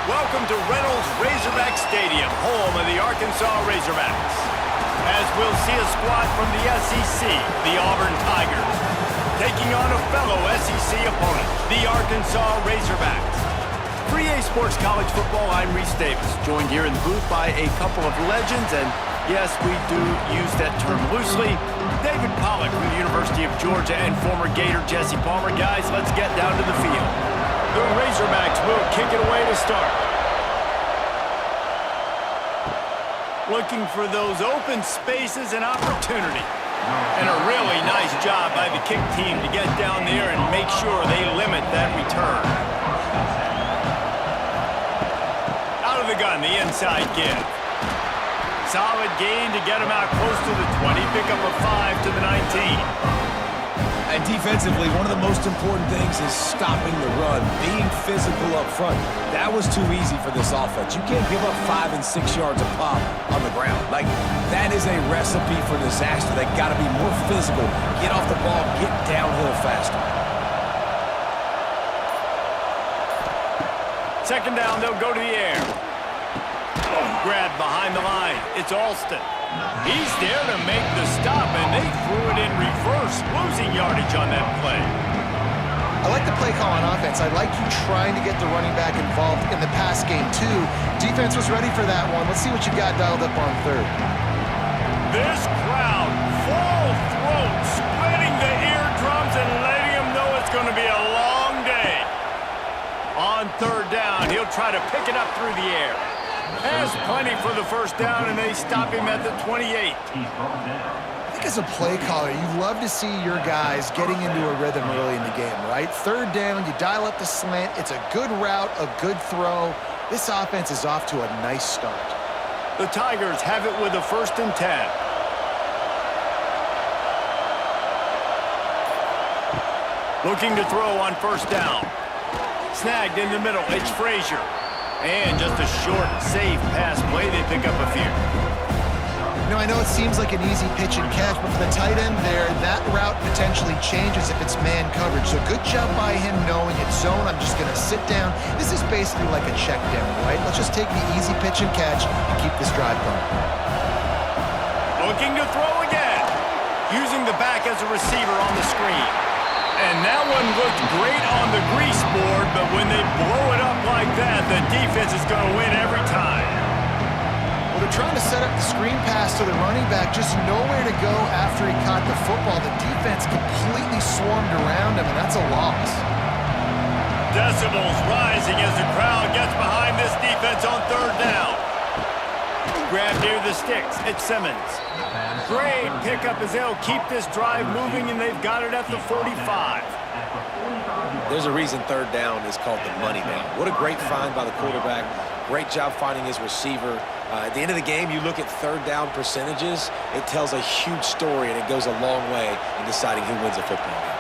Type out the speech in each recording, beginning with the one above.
Welcome to Reynolds Razorback Stadium, home of the Arkansas Razorbacks. As we'll see a squad from the SEC, the Auburn Tigers, taking on a fellow SEC opponent, the Arkansas Razorbacks. For EA Sports College Football, I'm Reese Davis, joined here in the booth by a couple of legends, and yes, we do use that term loosely. David Pollack from the University of Georgia and former Gator Jesse Palmer. Guys, let's get down to the field. The Razorbacks will kick it away to start. Looking for those open spaces and opportunity. And a really nice job by the kick team to get down there and make sure they limit that return. Out of the gun, the inside give. Solid gain to get him out close to the 20, pick up a 5 to the 19. And defensively, one of the most important things is stopping the run, being physical up front. That was too easy for this offense. You can't give up 5 and 6 yards a pop on the ground. Like, that is a recipe for disaster. They got to be more physical, get off the ball, get downhill faster. Second down, they'll go to the air. Grab behind the line. It's Alston. He's there to make the stop, and they threw it in reverse, losing yardage on that play. I like the play call on offense. I like you trying to get the running back involved in the pass game, too. Defense was ready for that one. Let's see what you got dialed up on third. This crowd, full throat, splitting the eardrums and letting them know it's going to be a long day. On third down, he'll try to pick it up through the air. Has plenty for the first down, and they stop him at the 28. I think as a play caller, you love to see your guys getting into a rhythm early in the game, right? Third down, you dial up the slant. It's a good route, a good throw. This offense is off to a nice start. The Tigers have it with a 1st and 10. Looking to throw on first down. Snagged in the middle, it's Frazier. And just a short, safe pass play, they pick up a few. You know, I know it seems like an easy pitch and catch, but for the tight end there, that route potentially changes if it's man coverage. So good job by him knowing it's zone. I'm just going to sit down. This is basically like a check down, right? Let's just take the easy pitch and catch and keep this drive going. Looking to throw again. Using the back as a receiver on the screen. And that one looked great on the grease board, but when they blow it up like that, the defense is going to win every time. Well, they're trying to set up the screen pass to the running back, just nowhere to go after he caught the football. The defense completely swarmed around him, and that's a loss. Decibels rising as the crowd gets behind this defense on third down. Grab near the sticks. It's Simmons. Great pickup as they'll keep this drive moving, and they've got it at the 45. There's a reason third down is called the money down. What a great find by the quarterback. Great job finding his receiver. At the end of the game, you look at third down percentages. It tells a huge story, and it goes a long way in deciding who wins a football game.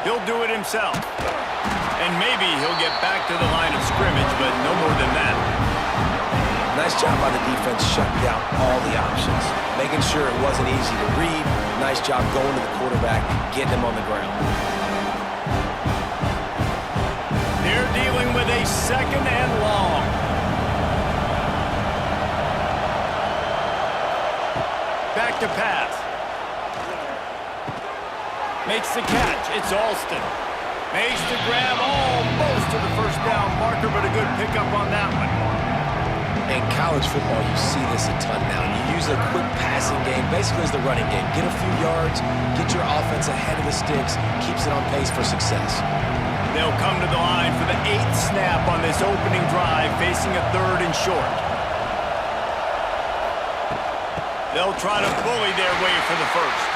He'll do it himself. And maybe he'll get back to the line of scrimmage, but no more than that. Nice job by the defense shutting down all the options, making sure it wasn't easy to read. Nice job going to the quarterback, getting him on the ground. They're dealing with a 2nd and long. Back to pass. Makes the catch. It's Alston. Makes the grab almost to the first down marker, but a good pickup on that one. In college football, you see this a ton now. You use a quick passing game, basically as the running game. Get a few yards, get your offense ahead of the sticks, keeps it on pace for success. They'll come to the line for the 8th snap on this opening drive, facing a 3rd and short. They'll try to bully their way for the first.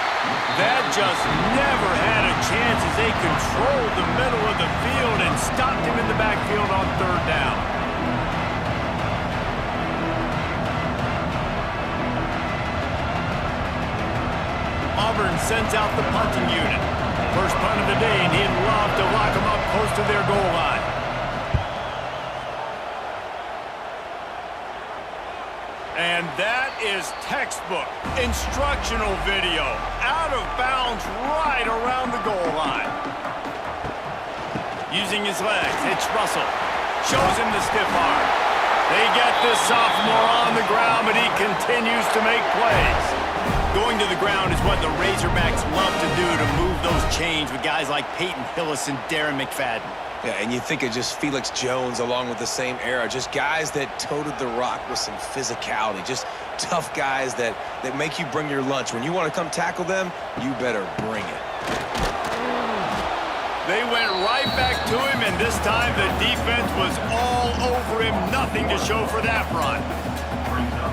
That just never had a chance as they controlled the middle of the field and stopped him in the backfield on third down. Auburn sends out the punting unit. First punt of the day, and he'd love to lock them up close to their goal line. And that is textbook instructional video. Out of bounds right around the goal line. Using his legs, it's Russell. Shows him the stiff arm. They get this sophomore on the ground, but he continues to make plays. Going to the ground is what the Razorbacks love to do to move those chains with guys like Peyton Hillis and Darren McFadden. Yeah, and you think of just Felix Jones along with the same era, just guys that toted the rock with some physicality, just tough guys that make you bring your lunch. When you want to come tackle them, you better bring it. They went right back to him, and this time the defense was all over him. Nothing to show for that run.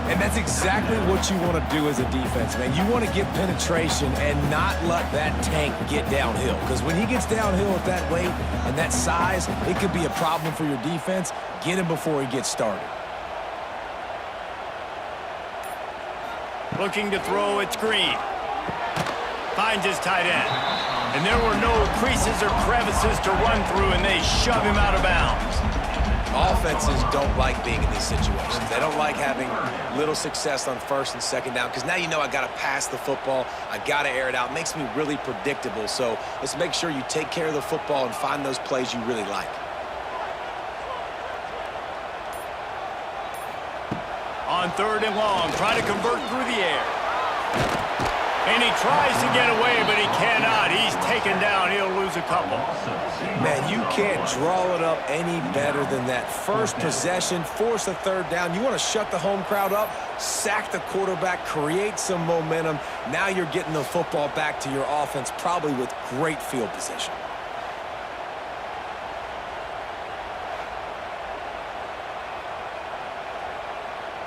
And that's exactly what you want to do as a defense, man. You want to get penetration and not let that tank get downhill. Because when he gets downhill at that weight and that size, it could be a problem for your defense. Get him before he gets started. Looking to throw, it's Green. Finds his tight end. And there were no creases or crevices to run through, and they shove him out of bounds. Offenses don't like being in these situations. They don't like having little success on first and second down because now you know I got to pass the football. I got to air it out. It makes me really predictable. So let's make sure you take care of the football and find those plays you really like. On 3rd and long, trying to convert through the air. And he tries to get away, but he cannot. He's taken down. He'll lose a couple. Man, you can't draw it up any better than that. First possession, force a 3rd down. You want to shut the home crowd up, sack the quarterback, create some momentum. Now you're getting the football back to your offense, probably with great field position.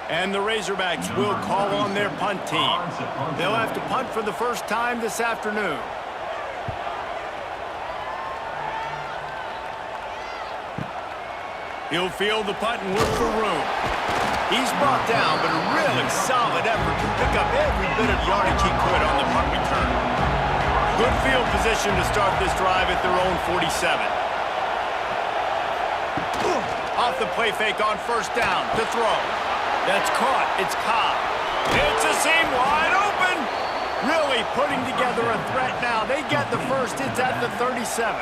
And the Razorbacks will call on their punt team. They'll have to punt for the first time this afternoon. He'll field the punt and look for room. He's brought down, but a really solid effort to pick up every bit of yardage he could on the punt return. Good field position to start this drive at their own 47. Off the play fake on 1st down to throw. That's caught. It's Cobb. It's a seam wide open. Really putting together a threat now. They get the first. It's at the 37.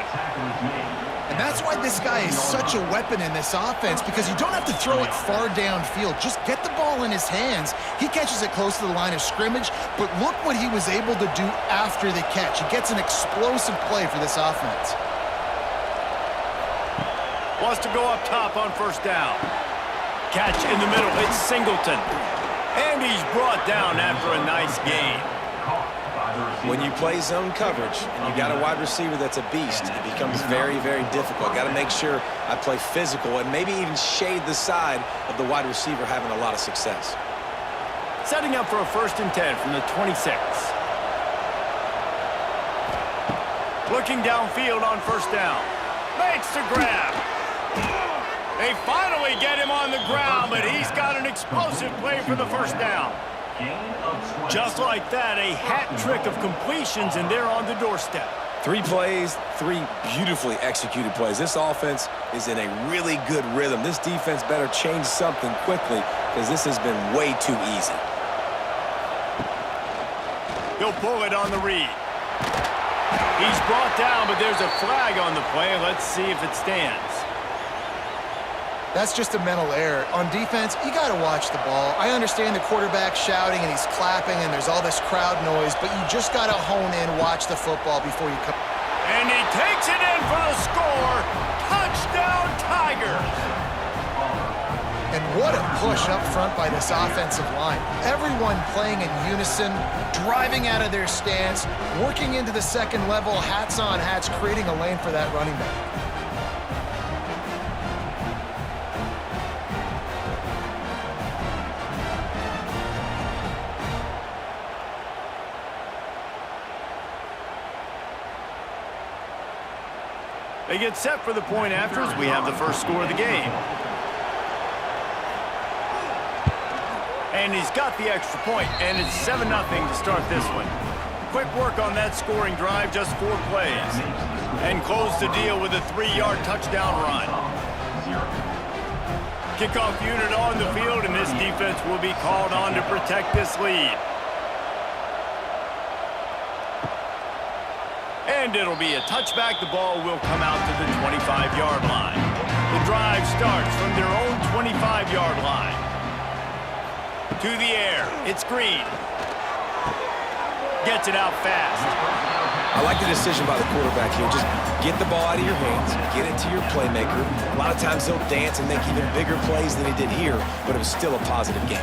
And that's why this guy is such a weapon in this offense, because you don't have to throw it far downfield. Just get the ball in his hands. He catches it close to the line of scrimmage, but look what he was able to do after the catch. He gets an explosive play for this offense. Wants to go up top on 1st down. Catch in the middle, it's Singleton. And he's brought down after a nice gain. When you play zone coverage and you got a wide receiver that's a beast, it becomes very, very difficult. Got to make sure I play physical and maybe even shade the side of the wide receiver having a lot of success. Setting up for a 1st and 10 from the 26. Looking downfield on 1st down. Makes the grab. They finally get him on the ground, but he's got an explosive play for the 1st down. Just like that, a hat trick of completions, and they're on the doorstep. 3 plays, 3 beautifully executed plays. This offense is in a really good rhythm. This defense better change something quickly because this has been way too easy. He'll pull it on the read. He's brought down, but there's a flag on the play. Let's see if it stands. That's just a mental error. On defense, you got to watch the ball. I understand the quarterback shouting and he's clapping and there's all this crowd noise, but you just got to hone in, watch the football before you come. And he takes it in for the score. Touchdown, Tigers. And what a push up front by this offensive line. Everyone playing in unison, driving out of their stance, working into the 2nd level, hats on hats, creating a lane for that running back. They get set for the point after as we have the first score of the game. And he's got the extra point, and it's 7-0 to start this one. Quick work on that scoring drive, just 4 plays. And close the deal with a 3-yard touchdown run. Kickoff unit on the field, and this defense will be called on to protect this lead. And it'll be a touchback. The ball will come out to the 25-yard line. The drive starts from their own 25-yard line. To the air. It's Green. Gets it out fast. I like the decision by the quarterback here. Just get the ball out of your hands, get it to your playmaker. A lot of times he'll dance and make even bigger plays than he did here, but it was still a positive game.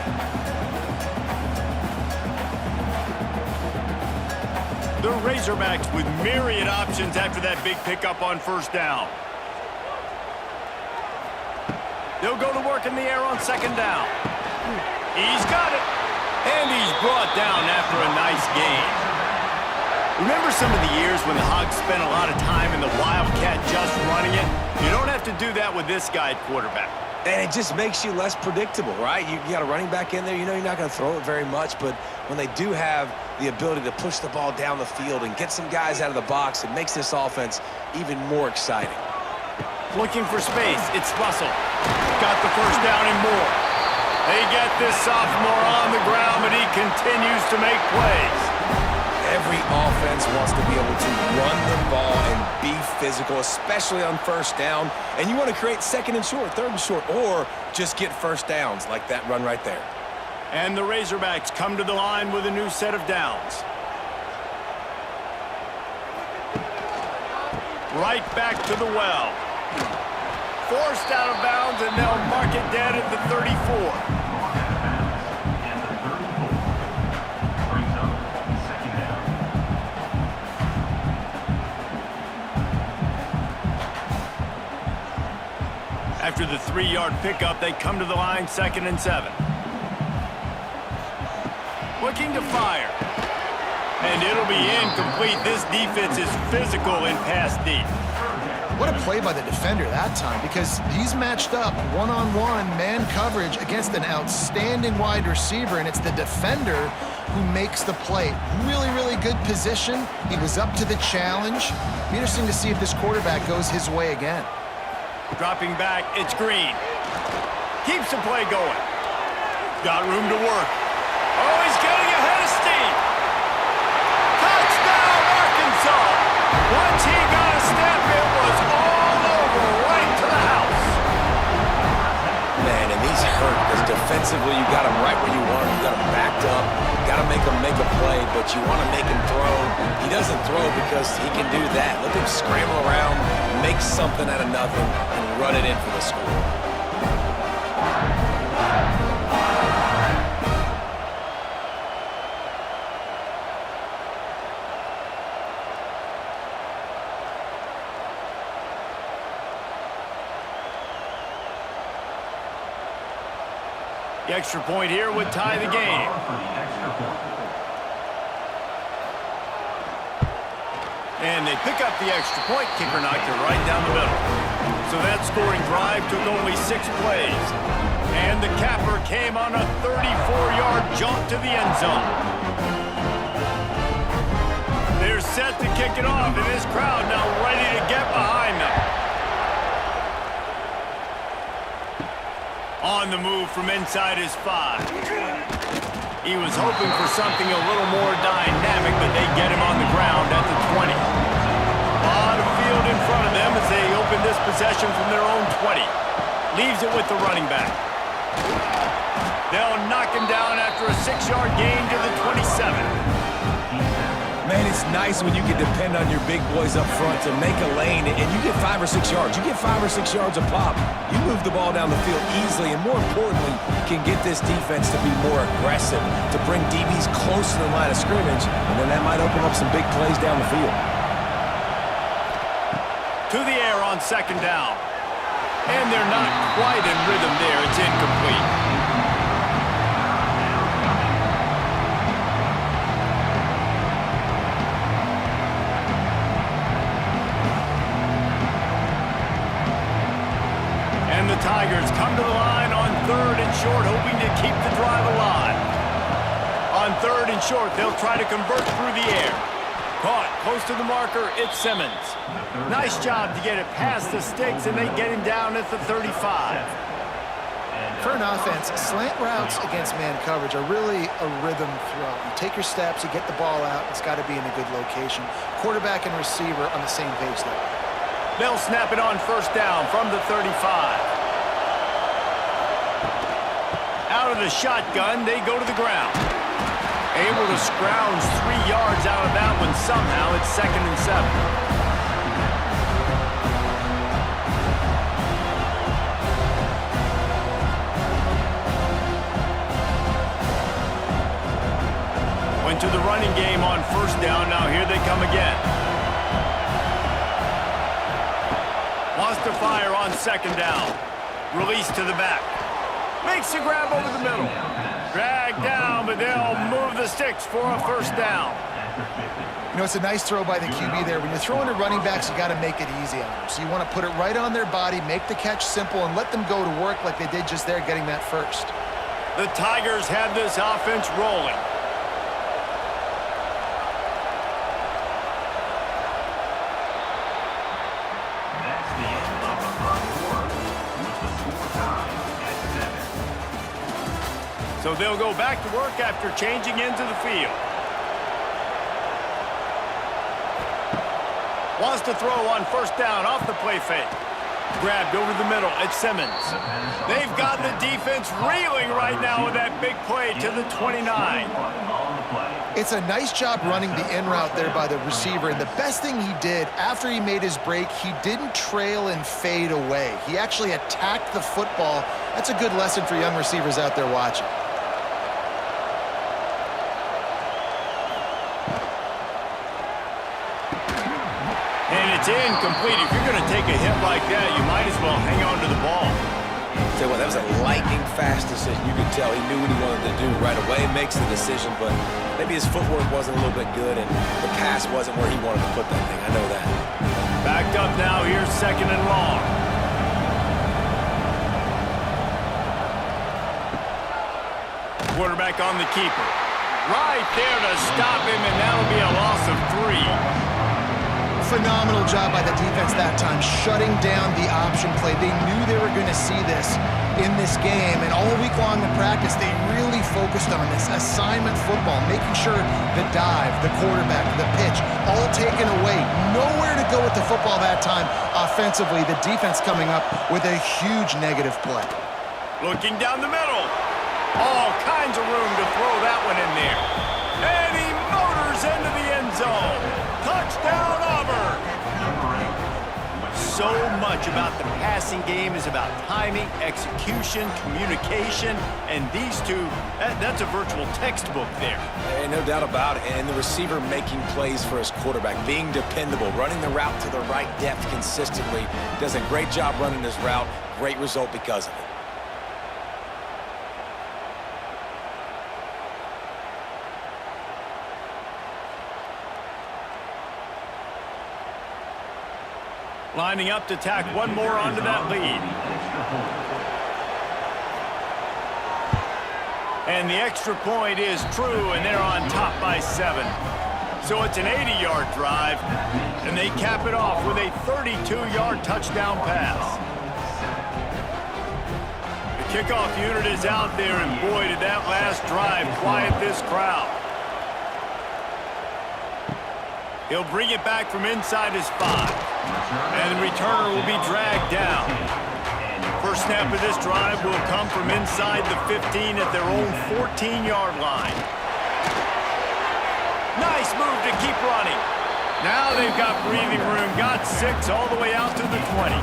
The Razorbacks with myriad options after that big pickup on first down. They'll go to work in the air on second down. He's got it. And he's brought down after a nice gain. Remember some of the years when the Hogs spent a lot of time in the Wildcat just running it? You don't have to do that with this guy at quarterback. And it just makes you less predictable, right? You got a running back in there. You know you're not going to throw it very much, but when they do have the ability to push the ball down the field and get some guys out of the box, it makes this offense even more exciting. Looking for space. It's Russell. Got the first down and more. They get this sophomore on the ground, but he continues to make plays. Every offense wants to be able to run the ball and be physical, especially on first down. And you want to create second and short, third and short, or just get first downs like that run right there. And the Razorbacks come to the line with a new set of downs. Right back to the well. Forced out of bounds, and they'll mark it dead at the 34. After the 3-yard pickup, they come to the line, 2nd and 7. Looking to fire. And it'll be incomplete. This defense is physical in pass deep. What a play by the defender that time, because he's matched up one-on-one man coverage against an outstanding wide receiver, and it's the defender who makes the play. Really, really good position. He was up to the challenge. Be interesting to see if this quarterback goes his way again. Dropping back, it's Green. Keeps the play going. Got room to work. Oh, he's getting ahead of steam. Touchdown, Arkansas. Once he got a step, it was all over, right to the house. Man, and these hurt because defensively you got him right where you want him. You got him backed up. Got to make him make a play, but you want to make him throw. He doesn't throw because he can do that. Look at him scramble around, make something out of nothing, and run it in for the score. The extra point here would tie the game. And they pick up the extra point. Kicker knocked it right down the middle. So that scoring drive took only 6 plays. And the capper came on a 34-yard jaunt to the end zone. They're set to kick it off, and this crowd now ready to get behind them. On the move from inside his 5. He was hoping for something a little more dynamic, but they get him on the ground at the 20. A lot of field in front of them as they open this possession from their own 20. Leaves it with the running back. They'll knock him down after a 6-yard gain to the 27. Man, it's nice when you can depend on your big boys up front to make a lane, and you get 5 or 6 yards. You get 5 or 6 yards a pop. You move the ball down the field easily, and more importantly, can get this defense to be more aggressive, to bring DBs close to the line of scrimmage, and then that might open up some big plays down the field. To the air on 2nd down. And they're not quite in rhythm there. It's incomplete. And the Tigers come to the line on 3rd and short, hoping to keep the drive alive. On 3rd and short, they'll try to convert through the air. Caught close to the marker, it's Simmons. Nice job to get it past the sticks, and they get him down at the 35. For an offense, slant routes against man coverage are really a rhythm throw. You take your steps, you get the ball out, it's got to be in a good location. Quarterback and receiver on the same page there. They'll snap it on first down from the 35. Out of the shotgun, they go to the ground. Able to scrounge 3 yards out of that one somehow. It's 2nd and 7. To the running game on first down. Now here they come again. Wants to fire on 2nd down. Release to the back. Makes a grab over the middle. Drag down, but they'll move the sticks for a first down. You know, it's a nice throw by the QB there. When you're throwing to running backs, you got to make it easy on them. So you want to put it right on their body, make the catch simple, and let them go to work like they did just there, getting that first. The Tigers have this offense rolling. So they'll go back to work after changing into the field. Wants to throw on first down off the play fake. Grabbed over the middle. It's Simmons. They've got the defense reeling right now with that big play to the 29. It's a nice job running the in route there by the receiver. And the best thing he did after he made his break, he didn't trail and fade away. He actually attacked the football. That's a good lesson for young receivers out there watching. It's incomplete. If you're going to take a hit like that, you might as well hang on to the ball. Tell you what, that was a lightning-fast decision. You could tell he knew what he wanted to do right away. Makes the decision, but maybe his footwork wasn't a little bit good, and the pass wasn't where he wanted to put that thing. I know that. Backed up now. Here's 2nd and long. Quarterback on the keeper. Right there to stop him, and that'll be a loss of 3. Phenomenal job by the defense that time, shutting down the option play. They knew they were going to see this in this game, and all week long in practice, they really focused on this assignment football, making sure the dive, the quarterback, the pitch, all taken away. Nowhere to go with the football that time offensively. The defense coming up with a huge negative play. Looking down the middle. All kinds of room to throw that one in there. And he motors into the end zone. Touchdown, Auburn! So much about the passing game is about timing, execution, communication, and these two, that's a virtual textbook there. And no doubt about it. And the receiver making plays for his quarterback, being dependable, running the route to the right depth consistently. Does a great job running his route. Great result because of it. Lining up to tack one more onto that lead. And the extra point is true, and they're on top by 7. So it's an 80-yard drive, and they cap it off with a 32-yard touchdown pass. The kickoff unit is out there, and boy, did that last drive quiet this crowd. He'll bring it back from inside his 5. And the returner will be dragged down. First snap of this drive will come from inside the 15 at their own 14-yard line. Nice move to keep running. Now they've got breathing room, got 6 all the way out to the 20.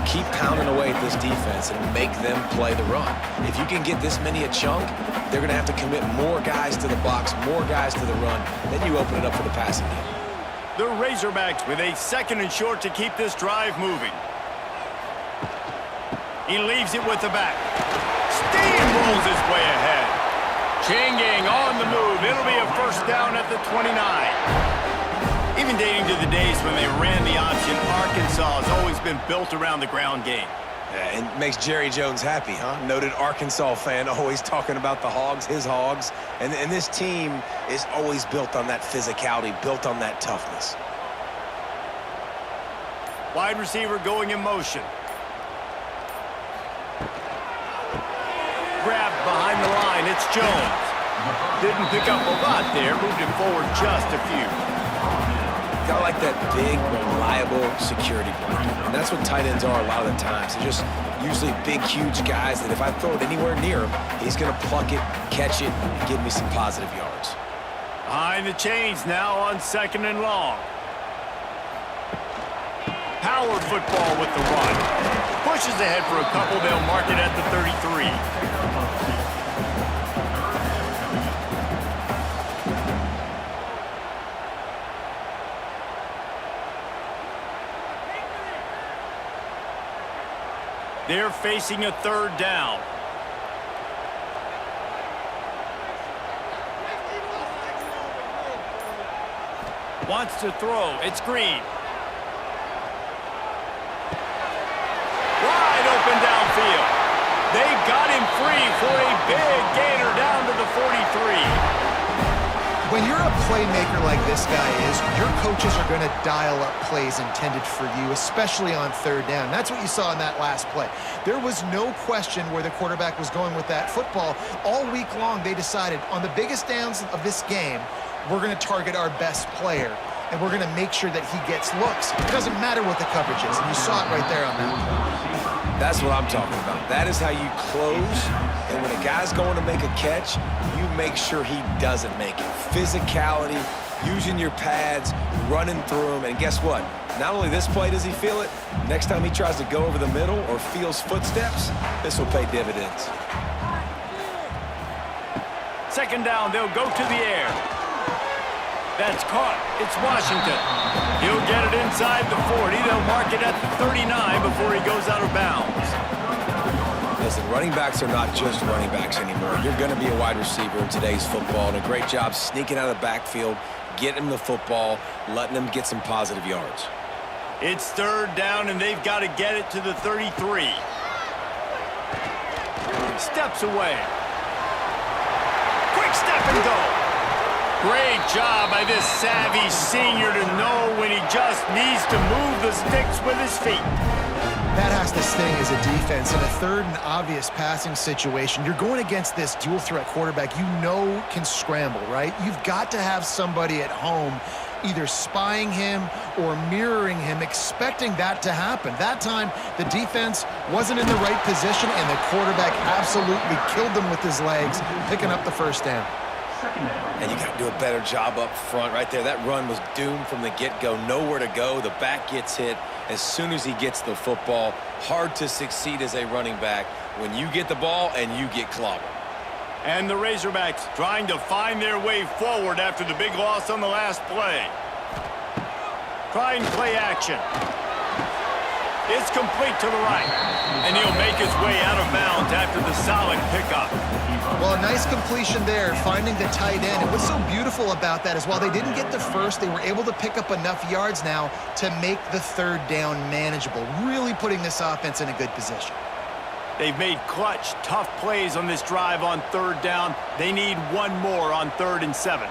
Keep pounding away at this defense and make them play the run. If you can get this many a chunk, they're going to have to commit more guys to the box, more guys to the run. Then you open it up for the passing game. The Razorbacks with a 2nd and short to keep this drive moving. He leaves it with the back. Steamrolls his way ahead. Changing on the move. It'll be a first down at the 29. Even dating to the days when they ran the option, Arkansas has always been built around the ground game. Yeah, and makes Jerry Jones happy, huh? Noted Arkansas fan, always talking about the Hogs, his Hogs. And this team is always built on that physicality, built on that toughness. Wide receiver going in motion. grab behind the line. It's Jones. Didn't pick up a lot there. Moved him forward just a few. Got like that big, reliable security blanket. And that's what tight ends are a lot of the times. They're just usually big, huge guys that if I throw it anywhere near him, he's going to pluck it, catch it, and give me some positive yards. Behind the chains now on 2nd and long. Power football with the run. Pushes ahead for a couple. They'll mark it at the 33. They're facing a 3rd down. Wants to throw. It's Green. Wide open downfield. They got him free for a big gainer down to the 43. When you're a playmaker like this guy is, your coaches are going to dial up plays intended for you, especially on 3rd down. That's what you saw in that last play. There was no question where the quarterback was going with that football. All week long, they decided on the biggest downs of this game, we're going to target our best player, and we're going to make sure that he gets looks. It doesn't matter what the coverage is, and you saw it right there on that play. That's what I'm talking about. That is how you close. And when a guy's going to make a catch, you make sure he doesn't make it. Physicality, using your pads, running through him. And guess what? Not only this play does he feel it, next time he tries to go over the middle or feels footsteps, this will pay dividends. 2nd down, they'll go to the air. That's caught. It's Washington. He'll get it inside the 40. They'll mark it at the 39 before he goes out of bounds. Listen, running backs are not just running backs anymore. You're going to be a wide receiver in today's football, and a great job sneaking out of the backfield, getting him the football, letting him get some positive yards. It's 3rd down, and they've got to get it to the 33. Steps away. Quick step and go. Great job by this savvy senior to know when he just needs to move the sticks with his feet. That has to sting as a defense. In a 3rd and obvious passing situation, you're going against this dual-threat quarterback you know can scramble, right? You've got to have somebody at home either spying him or mirroring him, expecting that to happen. That time, the defense wasn't in the right position, and the quarterback absolutely killed them with his legs, picking up the 1st down. And you got to do a better job up front right there. That run was doomed from the get-go. Nowhere to go. The back gets hit as soon as he gets the football. Hard to succeed as a running back when you get the ball and you get clobbered. And the Razorbacks trying to find their way forward after the big loss on the last play. Trying play action. It's complete to the right. And he'll make his way out of bounds after the solid pickup. Well, a nice completion there, finding the tight end. And what's so beautiful about that is while they didn't get the first, they were able to pick up enough yards now to make the 3rd down manageable, really putting this offense in a good position. They've made clutch, tough plays on this drive on 3rd down. They need one more on 3rd and 7.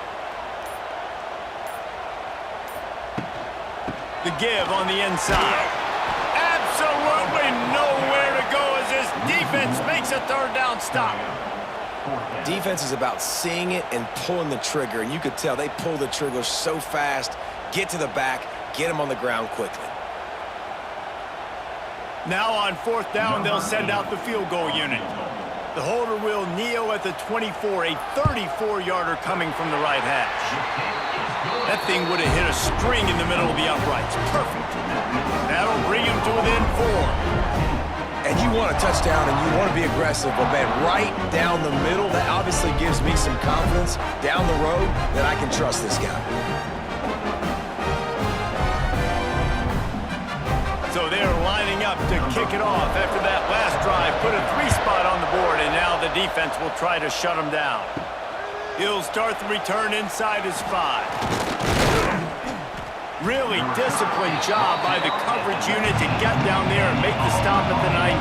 The give on the inside. Absolutely nowhere to go as this defense makes a 3rd down stop. Defense is about seeing it and pulling the trigger, and you could tell they pull the trigger so fast, get to the back, get him on the ground quickly. Now on 4th down, they'll send out the field goal unit. The holder will kneel at the 24, a 34-yarder coming from the right hash. That thing would have hit a string in the middle of the uprights. Perfect. That'll bring him to within 4. And you want a touchdown and you want to be aggressive, but man, right down the middle, that obviously gives me some confidence down the road that I can trust this guy. So they're lining up to kick it off after that last drive. Put a 3-spot on the board, and now the defense will try to shut him down. He'll start the return inside his 5. Really disciplined job by the coverage unit to get down there and make the stop at the 19.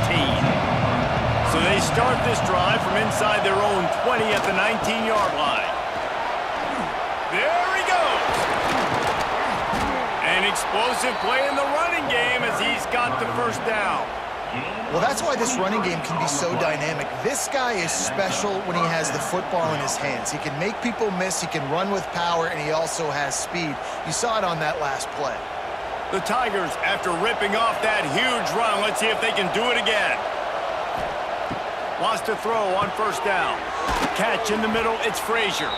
So they start this drive from inside their own 20 at the 19-yard line. There he goes. An explosive play in the running game as he's got the 1st down. Well, that's why this running game can be so dynamic. This guy is special when he has the football in his hands. He can make people miss, he can run with power, and he also has speed. You saw it on that last play. The Tigers, after ripping off that huge run, let's see if they can do it again. Wants to throw on first down. Catch in the middle, it's Frazier.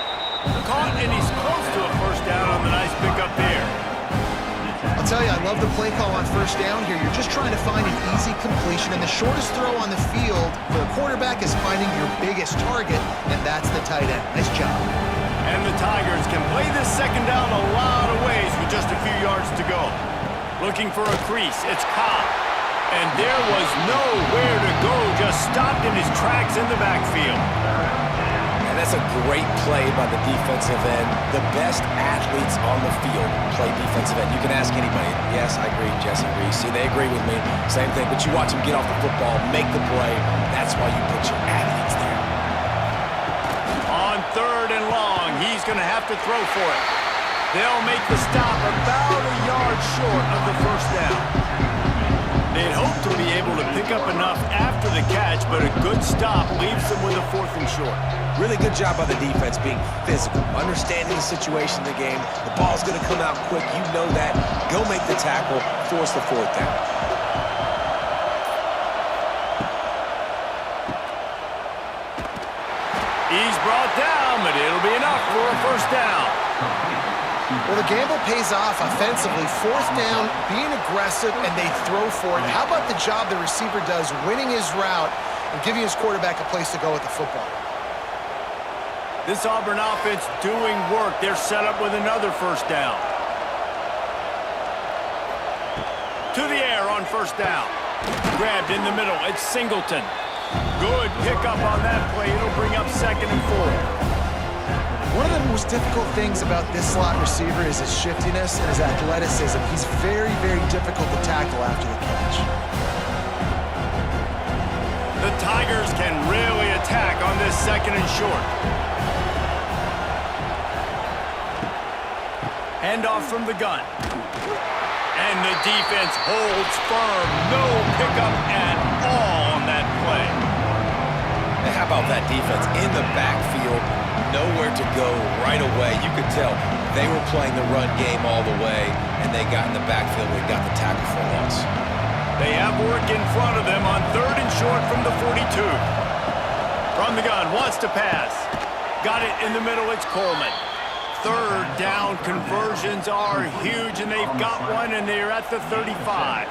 Caught, and he's close to a first down on the nice pickup there. I'll tell you, I love the play call on first down here. You're just trying to find an easy completion, and the shortest throw on the field for a quarterback is finding your biggest target, and that's the tight end. Nice job. And the Tigers can play this second down a lot of ways with just a few yards to go. Looking for a crease, it's Cobb. And there was nowhere to go, just stopped in his tracks in the backfield. And that's a great play by the defensive end. The best athletes on the field play defensive end. You can ask anybody. Yes, I agree. Jesse agrees. See, they agree with me. Same thing. But you watch them get off the football, make the play. That's why you put your athletes there. On 3rd and long, he's going to have to throw for it. They'll make the stop about a yard short of the first down. They'd hope to be able to pick up enough after the catch, but a good stop leaves them with a 4th and short. Really good job by the defense being physical, understanding the situation in the game. The ball's going to come out quick. You know that. Go make the tackle, force the 4th down. He's brought down, but it'll be enough for a first down. Well, the gamble pays off offensively. 4th down, being aggressive, and they throw for it. How about the job the receiver does winning his route and giving his quarterback a place to go with the football? This Auburn offense doing work. They're set up with another first down. To the air on first down. Grabbed in the middle. It's Singleton. Good pickup on that play. It'll bring up 2nd and 4. One of the most difficult things about this slot receiver is his shiftiness and his athleticism. He's very, very difficult to tackle after the catch. The Tigers can really attack on this 2nd and short. Handoff from the gun. And the defense holds firm. No pickup at all on that play. And how about that defense in the backfield? Nowhere to go right away. You could tell they were playing the run game all the way, and they got in the backfield and got the tackle for a loss. They have work in front of them on 3rd and short from the 42. From the gun, wants to pass. Got it in the middle, it's Coleman. 3rd down conversions are huge, and they've got one, and they're at the 35.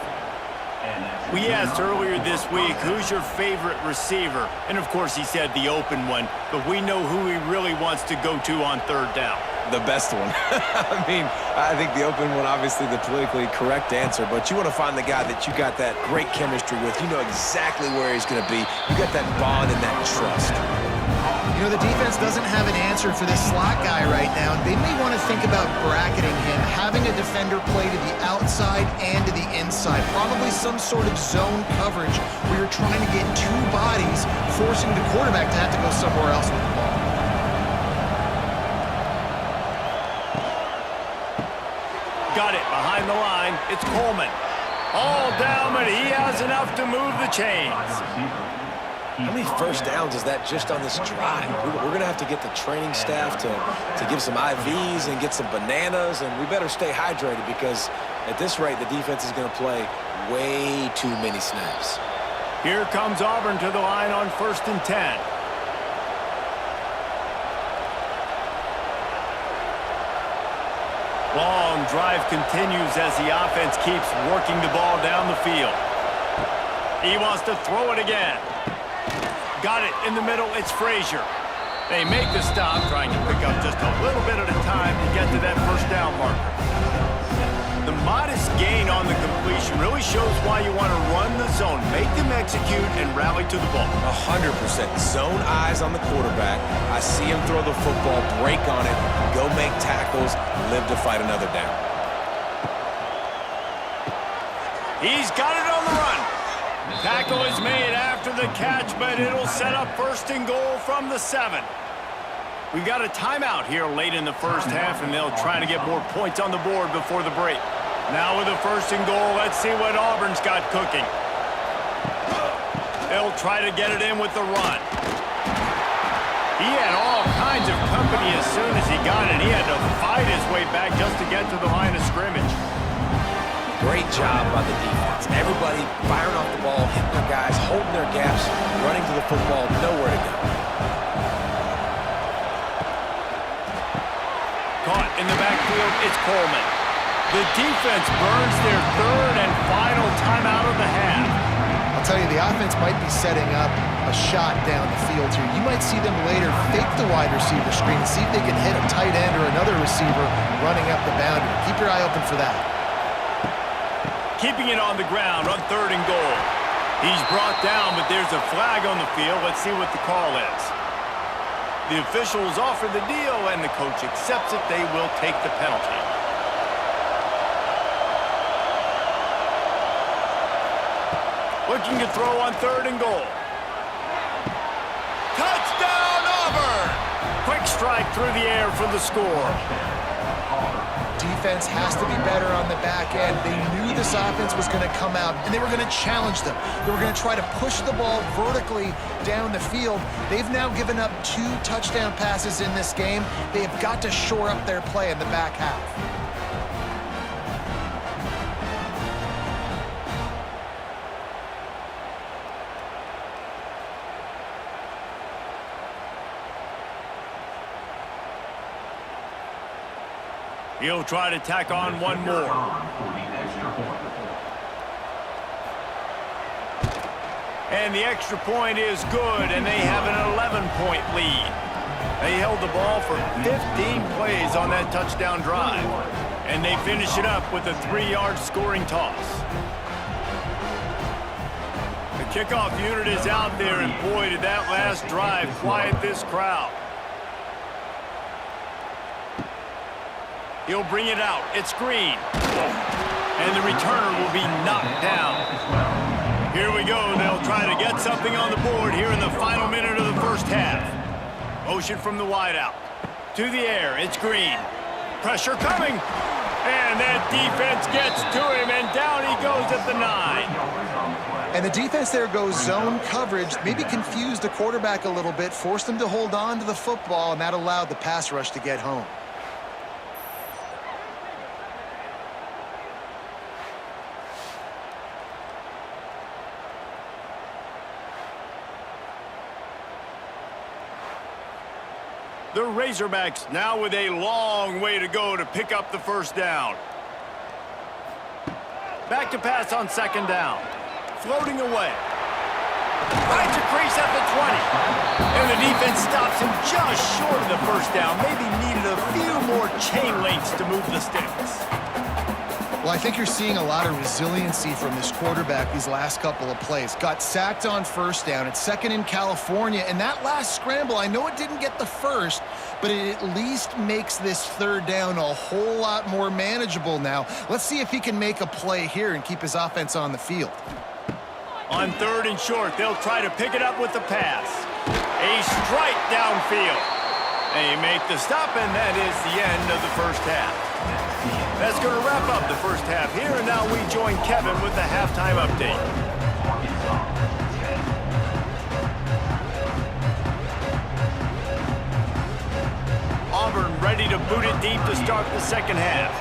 We asked earlier this week, who's your favorite receiver? And, of course, he said the open one, but we know who he really wants to go to on 3rd down. The best one. I mean, I think the open one, obviously the politically correct answer, but you want to find the guy that you got that great chemistry with. You know exactly where he's going to be. You got that bond and that trust. You know, the defense doesn't have an answer for this slot guy right now. They may want to think about bracketing him, having a defender play to the outside and to the inside. Probably some sort of zone coverage where you're trying to get 2 bodies, forcing the quarterback to have to go somewhere else with the ball. Got it behind the line. It's Coleman. All down, but he has enough to move the chains. How many first downs is that just on this drive? We're going to have to get the training staff to give some IVs and get some bananas, and we better stay hydrated because at this rate, the defense is going to play way too many snaps. Here comes Auburn to the line on 1st and 10. Long drive continues as the offense keeps working the ball down the field. He wants to throw it again. Got it in the middle, it's Frazier. They make the stop, trying to pick up just a little bit at a time to get to that first down marker. The modest gain on the completion really shows why you want to run the zone, make them execute, and rally to the ball. 100%. Zone eyes on the quarterback. I see him throw the football, break on it, go make tackles, live to fight another down. He's got it on the run. Tackle is made after the catch, but it'll set up 1st and goal from the 7. We've got a timeout here late in the first half, and they'll try to get more points on the board before the break. Now with a 1st and goal, let's see what Auburn's got cooking. They'll try to get it in with the run. He had all kinds of company as soon as he got it. He had to fight his way back just to get to the line of scrimmage. Great job by the defense. Everybody firing off the ball, hitting their guys, holding their gaps, running to the football, nowhere to go. Caught in the backfield, it's Coleman. The defense burns their third and final timeout of the half. I'll tell you, the offense might be setting up a shot down the field here. You might see them later fake the wide receiver screen and see if they can hit a tight end or another receiver running up the boundary. Keep your eye open for that. Keeping it on the ground on 3rd and goal. He's brought down, but there's a flag on the field. Let's see what the call is. The officials offer the deal, and the coach accepts it. They will take the penalty. Looking to throw on 3rd and goal. Touchdown, Auburn! Quick strike through the air for the score. Defense has to be better on the back end. They knew this offense was going to come out, and they were going to challenge them. They were going to try to push the ball vertically down the field. They've now given up 2 touchdown passes in this game. They have got to shore up their play in the back half. He'll try to tack on one more. And the extra point is good, and they have an 11-point lead. They held the ball for 15 plays on that touchdown drive, and they finish it up with a 3-yard scoring toss. The kickoff unit is out there, and boy, did that last drive quiet this crowd. He'll bring it out. It's Green. And the returner will be knocked down. Here we go. They'll try to get something on the board here in the final minute of the first half. Motion from the wideout. To the air. It's Green. Pressure coming. And that defense gets to him, and down he goes at the 9. And the defense there goes zone coverage, maybe confused the quarterback a little bit, forced him to hold on to the football, and that allowed the pass rush to get home. The Razorbacks now with a long way to go to pick up the first down. Back to pass on 2nd down. Floating away. Finds a crease at the 20. And the defense stops him just short of the first down. Maybe needed a few more chain links to move the sticks. Well, I think you're seeing a lot of resiliency from this quarterback these last couple of plays. Got sacked on 1st down. It's 2nd in California. And that last scramble, I know it didn't get the first, but it at least makes this 3rd down a whole lot more manageable now. Let's see if he can make a play here and keep his offense on the field. On 3rd and short, they'll try to pick it up with the pass. A strike downfield. They make the stop, and that is the end of the first half. That's going to wrap up the first half here, and now we join Kevin with the halftime update. Auburn ready to boot it deep to start the second half.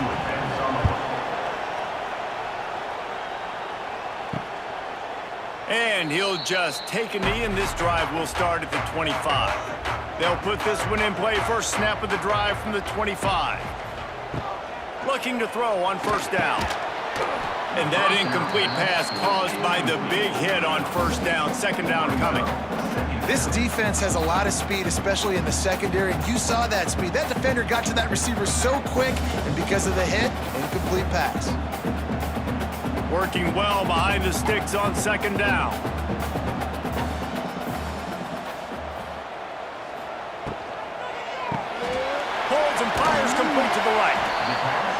And he'll just take a knee, and this drive will start at the 25. They'll put this one in play. First snap of the drive from the 25. Looking to throw on 1st down. And that incomplete pass caused by the big hit on 1st down. 2nd down coming. This defense has a lot of speed, especially in the secondary. You saw that speed. That defender got to that receiver so quick, and because of the hit, incomplete pass. Working well behind the sticks on 2nd down. Pulls and fires complete to the right.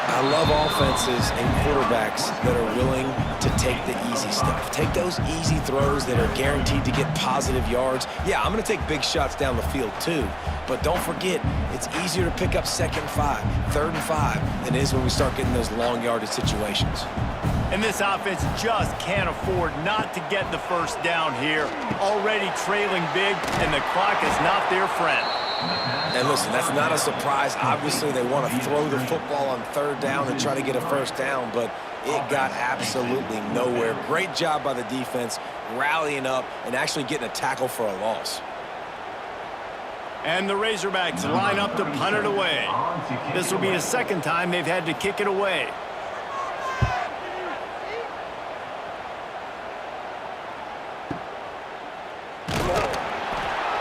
I love offenses and quarterbacks that are willing to take the easy stuff. Take those easy throws that are guaranteed to get positive yards. Yeah, I'm going to take big shots down the field too, but don't forget, it's easier to pick up 2nd and 5, 3rd and 5 than it is when we start getting those long yardage situations. And this offense just can't afford not to get the first down here. Already trailing big, and the clock is not their friend. And listen, that's not a surprise. Obviously, they want to throw the football on third down and try to get a first down, but it got absolutely nowhere. Great job by the defense rallying up and actually getting a tackle for a loss. And the Razorbacks line up to punt it away. This will be the second time they've had to kick it away.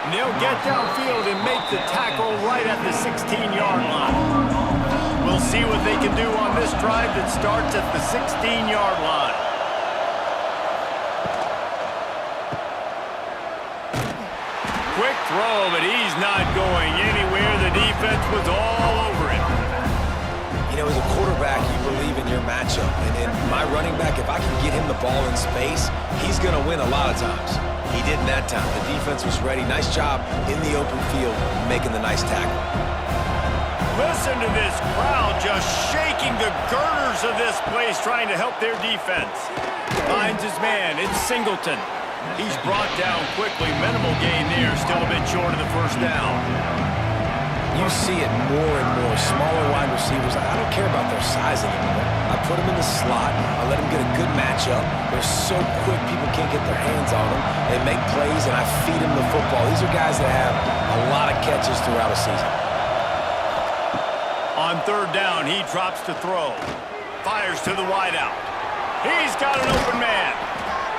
And they'll get downfield and make the tackle right at the 16-yard line. We'll see what they can do on this drive that starts at the 16-yard line. Quick throw, but he's not going anywhere. The defense was all over him. You know, as a quarterback, you believe in your matchup. And my running back, if I can get him the ball in space, he's going to win a lot of times. He didn't that time. The defense was ready. Nice job in the open field making the nice tackle. Listen to this crowd just shaking the girders of this place trying to help their defense. Finds his man. It's Singleton. He's brought down quickly. Minimal gain there. Still a bit short of the first down. You see it more and more. Smaller wide receivers, I don't care about their size anymore. I put them in the slot. I let them get a good matchup. They're so quick, people can't get their hands on them. They make plays, and I feed them the football. These are guys that have a lot of catches throughout a season. On third down, he drops to throw. Fires to the wideout. He's got an open man.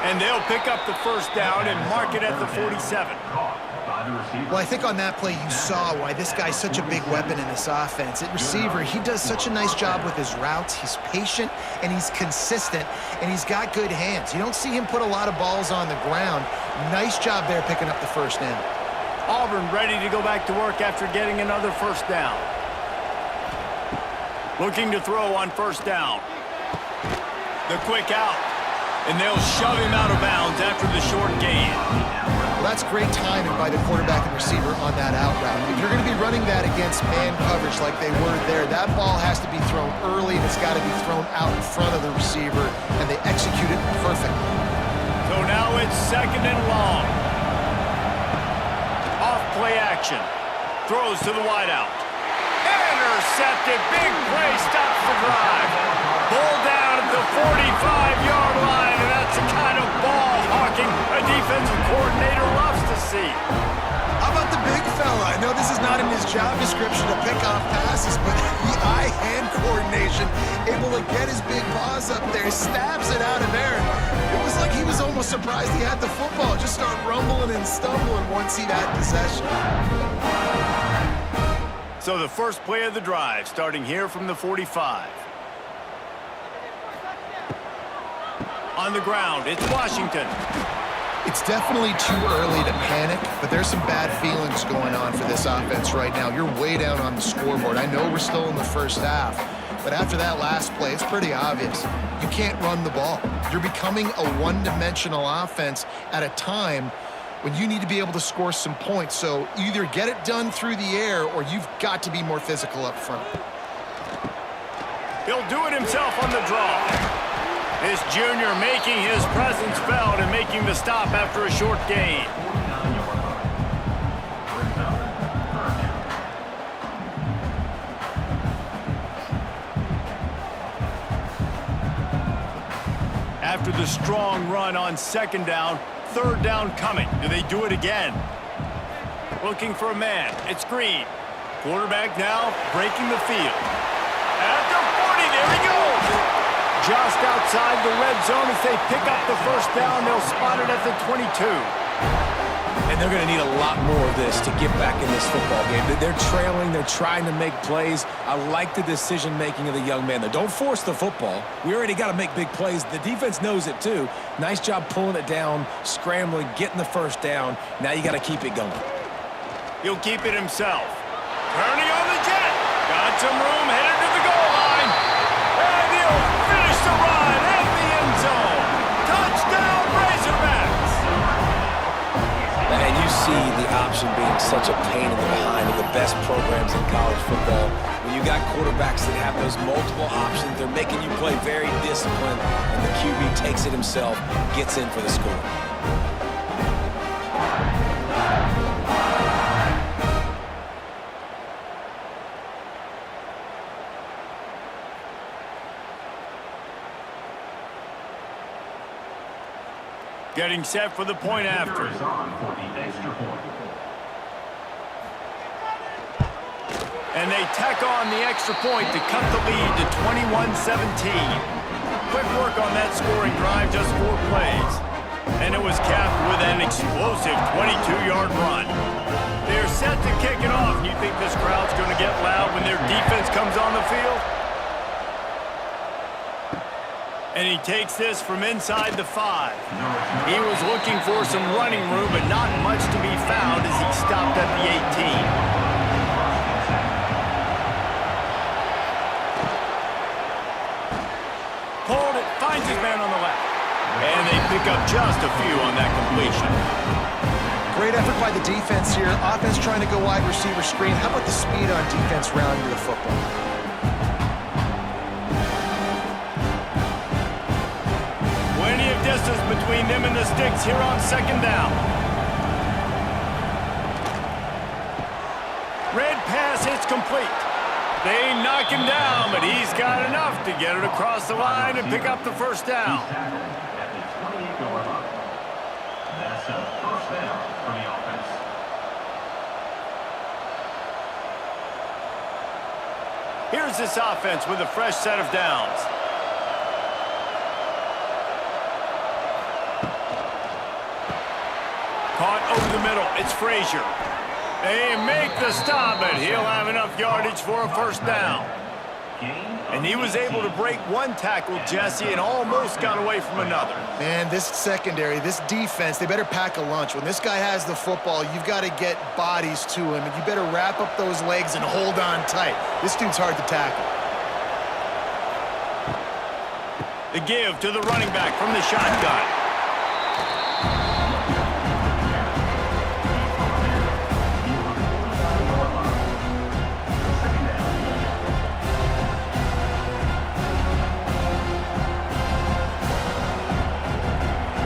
And they'll pick up the first down and mark it at the 47. Well, I think on that play you saw why this guy's such a big weapon in this offense. At receiver, he does such a nice job with his routes. He's patient, and he's consistent, and he's got good hands. You don't see him put a lot of balls on the ground. Nice job there picking up the first down. Auburn ready to go back to work after getting another first down. Looking to throw on first down. The quick out. And they'll shove him out of bounds after the short gain. Well, that's great timing by the quarterback and receiver on that out route. If you're going to be running that against man coverage like they were there, that ball has to be thrown early, and it's got to be thrown out in front of the receiver, and they execute it perfectly. So now it's second and long. Off play action. Throws to the wideout. Intercepted. Big play stops the drive. Ball down at the 45-yard line, and that's the kind of ball hawking a defensive coordinator loves to see. How about the big fella? I know this is not in his job description to pick off passes, but the eye-hand coordination, able to get his big paws up there, stabs it out of there. It was like he was almost surprised he had the football. Just start rumbling and stumbling once he had possession. So the first play of the drive, starting here from the 45. On the ground, it's Washington. It's definitely too early to panic, but there's some bad feelings going on for this offense right now. You're way down on the scoreboard. I know we're still in the first half, but after that last play, it's pretty obvious. You can't run the ball. You're becoming a one-dimensional offense at a time when you need to be able to score some points. So either get it done through the air or you've got to be more physical up front. He'll do it himself on the draw. This junior making his presence felt and making the stop after a short gain. After the strong run on second down, third down coming. Do they do it again? Looking for a man. It's Green. Quarterback now breaking the field. At the 40, there he goes. Just outside the red zone as they pick up the first down. They'll spot it at the 22. And they're going to need a lot more of this to get back in this football game. They're trailing. They're trying to make plays. I like the decision-making of the young man. Don't force the football. We already got to make big plays. The defense knows it, too. Nice job pulling it down, scrambling, getting the first down. Now you got to keep it going. He'll keep it himself. Turning on the jet. Got some room, headed to the goal line. And he'll finish the run at the end zone. Touchdown, Razorbacks. And you see the option being such a pain in the behind of the best programs in college football. When You got quarterbacks that have those multiple options. They're making you play very disciplined, and the QB takes it himself, gets in for the score. Getting set for the point after. And they tack on the extra point to cut the lead to 21-17. Quick work on that scoring drive, just 4 plays. And it was capped with an explosive 22-yard run. They're set to kick it off. You think this crowd's going to get loud when their defense comes on the field? And he takes this from inside the 5. He was looking for some running room, but not much to be found as he stopped at the 18. Pulled it, finds his man on the left. And they pick up just a few on that completion. Great effort by the defense here. Offense trying to go wide receiver screen. How about the speed on defense rounding the football? Plenty of distance between them and the sticks here on second down. Red pass hits complete. They knock him down, but he's got enough to get it across the line and pick up the first down. That's a first down for the offense. Here's this offense with a fresh set of downs. Caught over the middle. It's Frazier. They make the stop, but he'll have enough yardage for a first down. And he was able to break one tackle, Jesse, and almost got away from another. Man, this secondary, this defense, they better pack a lunch. When this guy has the football, you've got to get bodies to him, and you better wrap up those legs and hold on tight. This dude's hard to tackle. The give to the running back from the shotgun.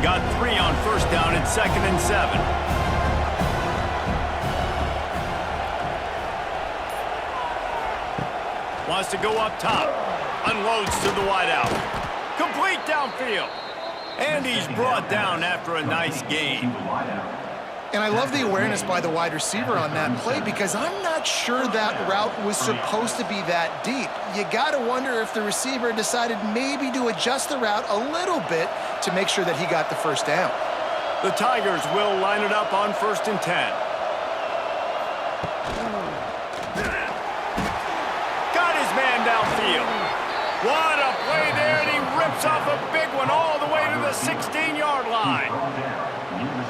Got 3 on first down at 2nd and 7. Wants to go up top. Unloads to the wideout. Complete downfield. And he's brought down after a nice gain. And I love the awareness by the wide receiver on that play because I'm not sure that route was supposed to be that deep. You got to wonder if the receiver decided maybe to adjust the route a little bit to make sure that he got the first down. The Tigers will line it up on 1st and 10. Got his man downfield. What a play there, and he rips off a big one all the way to the 16-yard line.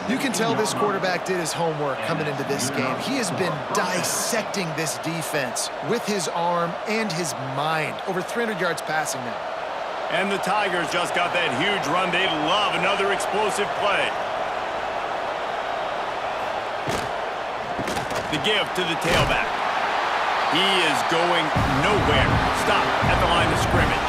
You can tell this quarterback did his homework coming into this game. He has been dissecting this defense with his arm and his mind. Over 300 yards passing now. And the Tigers just got that huge run. They love another explosive play. The give to the tailback. He is going nowhere. Stop at the line of scrimmage.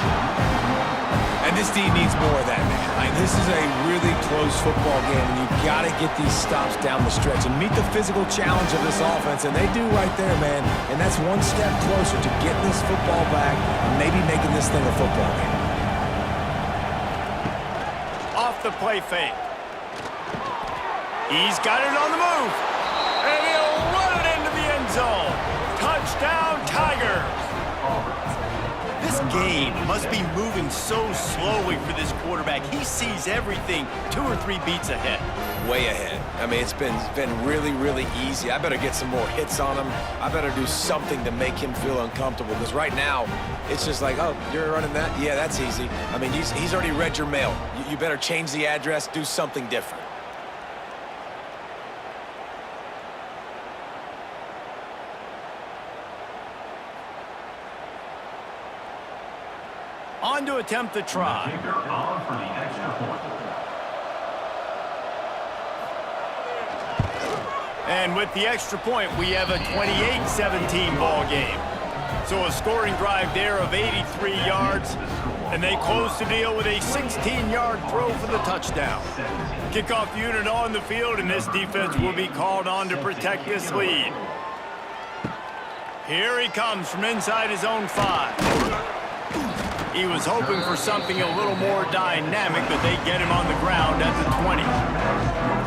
And this team needs more of that, man. This is a really close football game, and you've got to get these stops down the stretch and meet the physical challenge of this offense, and they do right there, man. And that's one step closer to getting this football back and maybe making this thing a football game. Off the play fake. He's got it on the move. And he'll run it into the end zone. Touchdown, Tigers. This game must be moving so slowly for this quarterback. He sees everything 2 or 3 beats ahead. Way ahead. I mean, it's been really, really easy. I better get some more hits on him. I better do something to make him feel uncomfortable, because right now, it's just like, oh, you're running that? Yeah, that's easy. I mean, he's already read your mail. You better change the address, do something different. On to attempt the try. And with the extra point, we have a 28-17 ball game. So a scoring drive there of 83 yards, and they close the deal with a 16-yard throw for the touchdown. Kickoff unit on the field, and this defense will be called on to protect this lead. Here he comes from inside his own 5. He was hoping for something a little more dynamic, but they get him on the ground at the 20.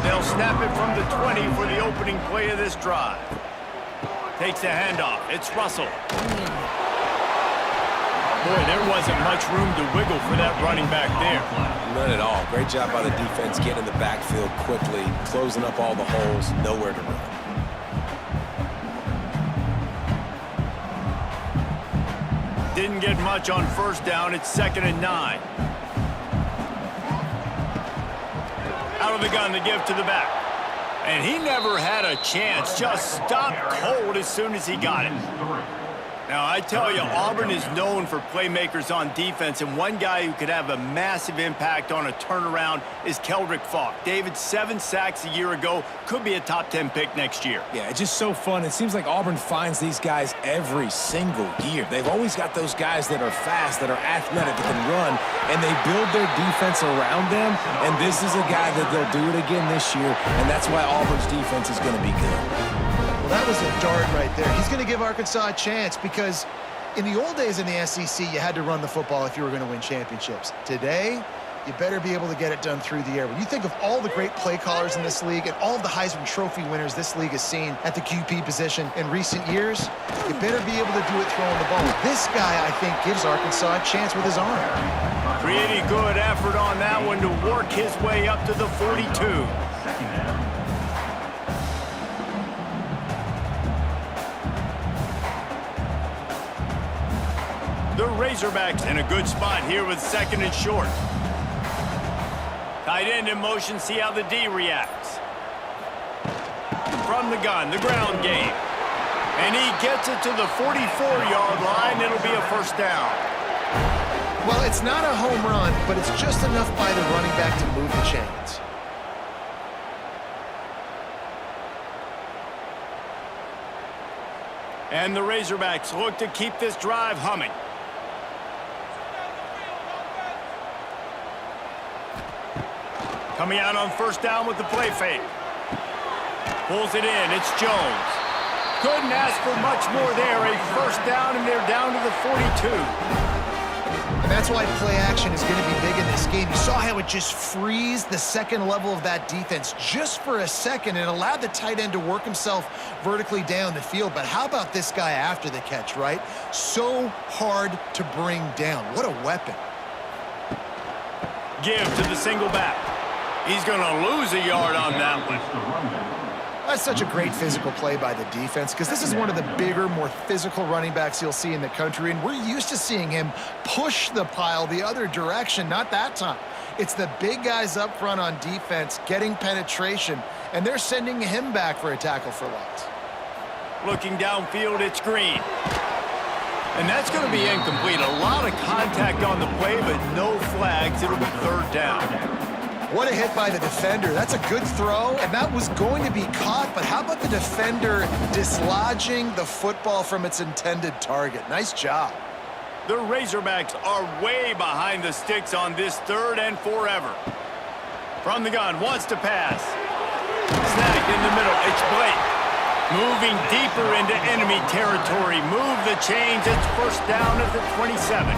They'll snap it from the 20 for the opening play of this drive. Takes the handoff. It's Russell. Boy, there wasn't much room to wiggle for that running back there. None at all. Great job by the defense getting in the backfield quickly, closing up all the holes, nowhere to run. Didn't get much on first down. It's 2nd and 9. Out of the gun to give to the back. And he never had a chance. Just stopped cold as soon as he got it. Now, I tell you, Auburn is known for playmakers on defense, and one guy who could have a massive impact on a turnaround is Keldrick Falk. David, 7 sacks a year ago, could be a top 10 pick next year. Yeah, it's just so fun. It seems like Auburn finds these guys every single year. They've always got those guys that are fast, that are athletic, that can run, and they build their defense around them, and this is a guy that they'll do it again this year, and that's why Auburn's defense is going to be good. That was a dart right there. He's going to give Arkansas a chance because in the old days in the SEC, you had to run the football if you were going to win championships. Today, you better be able to get it done through the air. When you think of all the great play callers in this league and all of the Heisman Trophy winners this league has seen at the QB position in recent years, you better be able to do it throwing the ball. This guy, I think, gives Arkansas a chance with his arm. Pretty good effort on that one to work his way up to the 42. The Razorbacks in a good spot here with 2nd and short. Tight end in motion, see how the D reacts. From the gun, the ground game. And he gets it to the 44-yard line. It'll be a first down. Well, it's not a home run, but it's just enough by the running back to move the chains. And the Razorbacks look to keep this drive humming. Coming out on first down with the play fake. Pulls it in. It's Jones. Couldn't ask for much more there. A first down, and they're down to the 42. And that's why play action is going to be big in this game. You saw how it just frees the second level of that defense just for a second and allowed the tight end to work himself vertically down the field. But how about this guy after the catch, right? So hard to bring down. What a weapon. Give to the single back. He's going to lose a yard on that one. That's such a great physical play by the defense because this is one of the bigger, more physical running backs you'll see in the country, and we're used to seeing him push the pile the other direction. Not that time. It's the big guys up front on defense getting penetration, and they're sending him back for a tackle for loss. Looking downfield, it's Green. And that's going to be incomplete. A lot of contact on the play, but no flags. It'll be 3rd down. What a hit by the defender. That's a good throw, and that was going to be caught, but how about the defender dislodging the football from its intended target? Nice job. The Razorbacks are way behind the sticks on this 3rd and forever. From the gun, wants to pass. Snagged in the middle. It's Blake. Moving deeper into enemy territory. Move the chains. It's first down at the 27.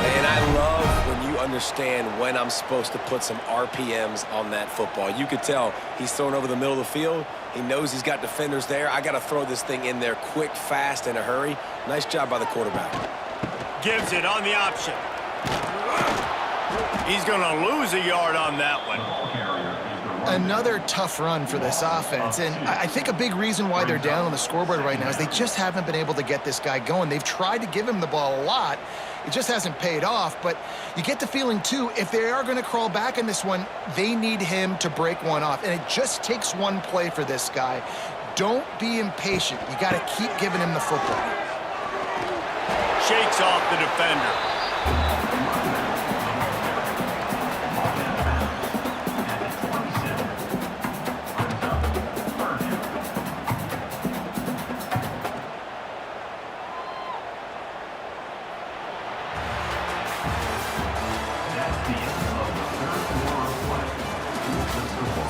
And I love when you understand when I'm supposed to put some RPMs on that football. You could tell he's thrown over the middle of the field. He knows he's got defenders there. I got to throw this thing in there quick, fast, in a hurry. Nice job by the quarterback. Gives it on the option. He's going to lose a yard on that one. Another tough run for this offense, and I think a big reason why they're down on the scoreboard right now is they just haven't been able to get this guy going. They've tried to give him the ball a lot. It just hasn't paid off, but you get the feeling, too, if they are going to crawl back in this one, they need him to break one off, and it just takes one play for this guy. Don't be impatient. You got to keep giving him the football. Shakes off the defender.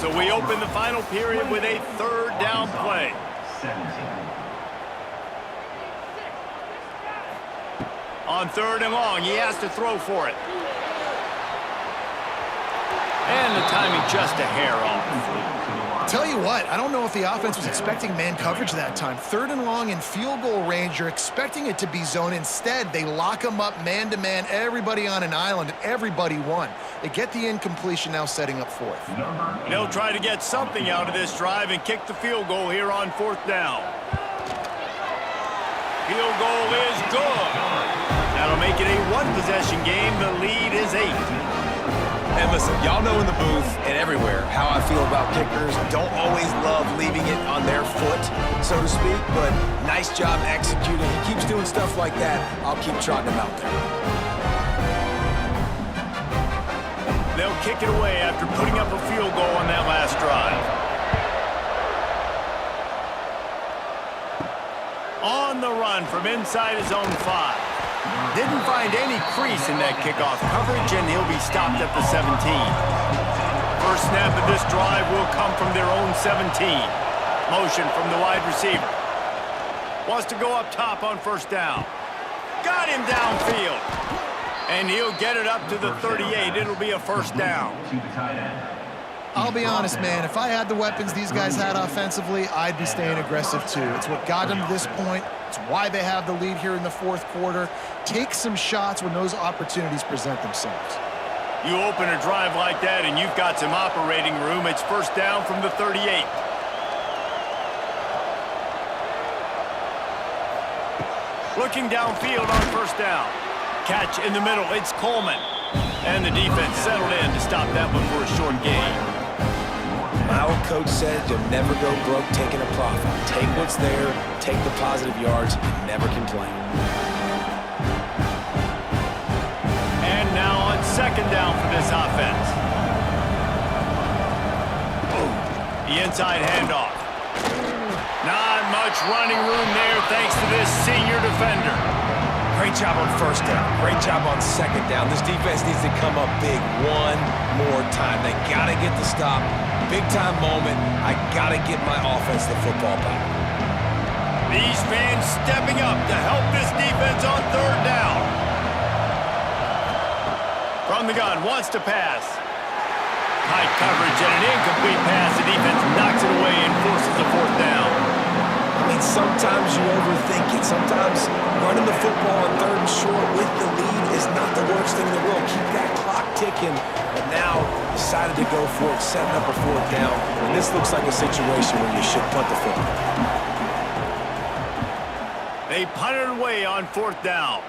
So we open the final period with a third down play. 17. On 3rd and long, he has to throw for it. And the timing just a hair off. Tell you what, I don't know if the offense was expecting man coverage that time. 3rd and long in field goal range, you're expecting it to be zone. Instead, they lock them up man-to-man, everybody on an island, and everybody won. They get the incompletion now, setting up 4th. They'll try to get something out of this drive and kick the field goal here on 4th down. Field goal is good. That'll make it a one-possession game. The lead is 8. And listen, y'all know in the booth and everywhere how I feel about kickers. Don't always love leaving it on their foot, so to speak, but nice job executing. He keeps doing stuff like that. I'll keep trotting him out there. They'll kick it away after putting up a field goal on that last drive. On the run from inside his own 5. Didn't find any crease in that kickoff coverage, and he'll be stopped at the 17. First snap of this drive will come from their own 17. Motion from the wide receiver. Wants to go up top on 1st down. Got him downfield. And he'll get it up to the 38. It'll be a 1st down. I'll be honest, man, if I had the weapons these guys had offensively, I'd be staying aggressive too. It's what got them to this point. It's why they have the lead here in the 4th quarter. Take some shots when those opportunities present themselves. You open a drive like that and you've got some operating room. It's 1st down from the 38. Looking downfield on 1st down. Catch in the middle. It's Coleman. And the defense settled in to stop that one for a short gain. My old coach said you'll never go broke taking a profit. Take what's there, take the positive yards, and never complain. And now on 2nd down for this offense. The inside handoff. Not much running room there thanks to this senior defender. Great job on 1st down. Great job on 2nd down. This defense needs to come up big one more time. They got to get the stop. Big-time moment. I got to get my offense the football back. These fans stepping up to help this defense on 3rd down. From the gun, wants to pass. Tight coverage and an incomplete pass. The defense knocks it away and forces a 4th down. I mean, sometimes you overthink it. Sometimes running the football on 3rd and short with the lead is not the worst thing in the world. Keep that clock ticking. But now decided to go for it, setting up a 4th down. And this looks like a situation where you should punt the football. They punted away on 4th down.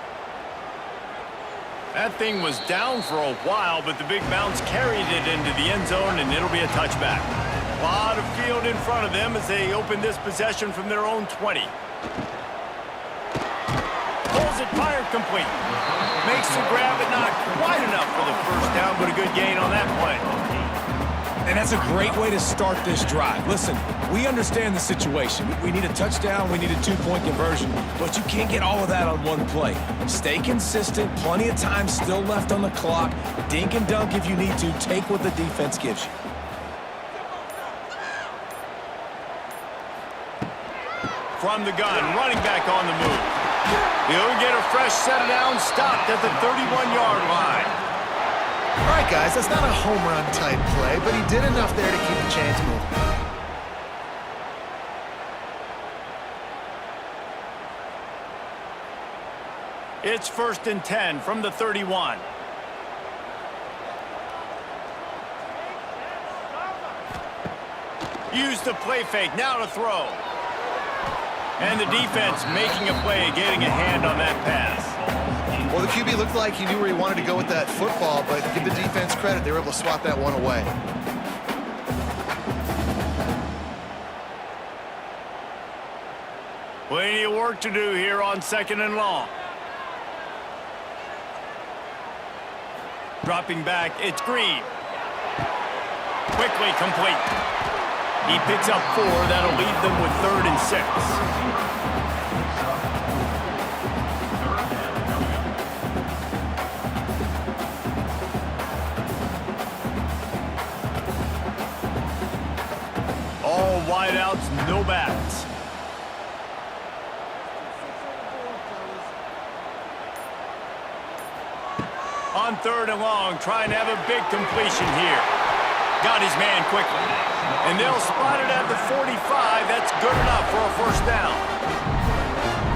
That thing was down for a while, but the big bounce carried it into the end zone, and it'll be a touchback. A lot of field in front of them as they open this possession from their own 20. Pulls it, fired complete. Makes the grab, but not quite enough for the 1st down, but a good gain on that play. And that's a great way to start this drive. Listen, we understand the situation. We need a touchdown, we need a 2-point conversion, but you can't get all of that on one play. Stay consistent, plenty of time still left on the clock. Dink and dunk if you need to. Take what the defense gives you. From the gun, running back on the move. He'll get a fresh set down, stopped at the 31-yard line. All right, guys, that's not a home run type play, but he did enough there to keep the chains moving. It's 1st and 10 from the 31. Use the play fake, now to throw. And the defense making a play, getting a hand on that pass. Well, the QB looked like he knew where he wanted to go with that football, but give the defense credit, they were able to swat that one away. Plenty of work to do here on 2nd and long. Dropping back, it's Green. Quickly complete. He picks up 4. That'll leave them with 3rd and 6. wideouts, no backs. On 3rd and long, trying to have a big completion here. Got his man quickly. And they'll spot it at the 45. That's good enough for a first down.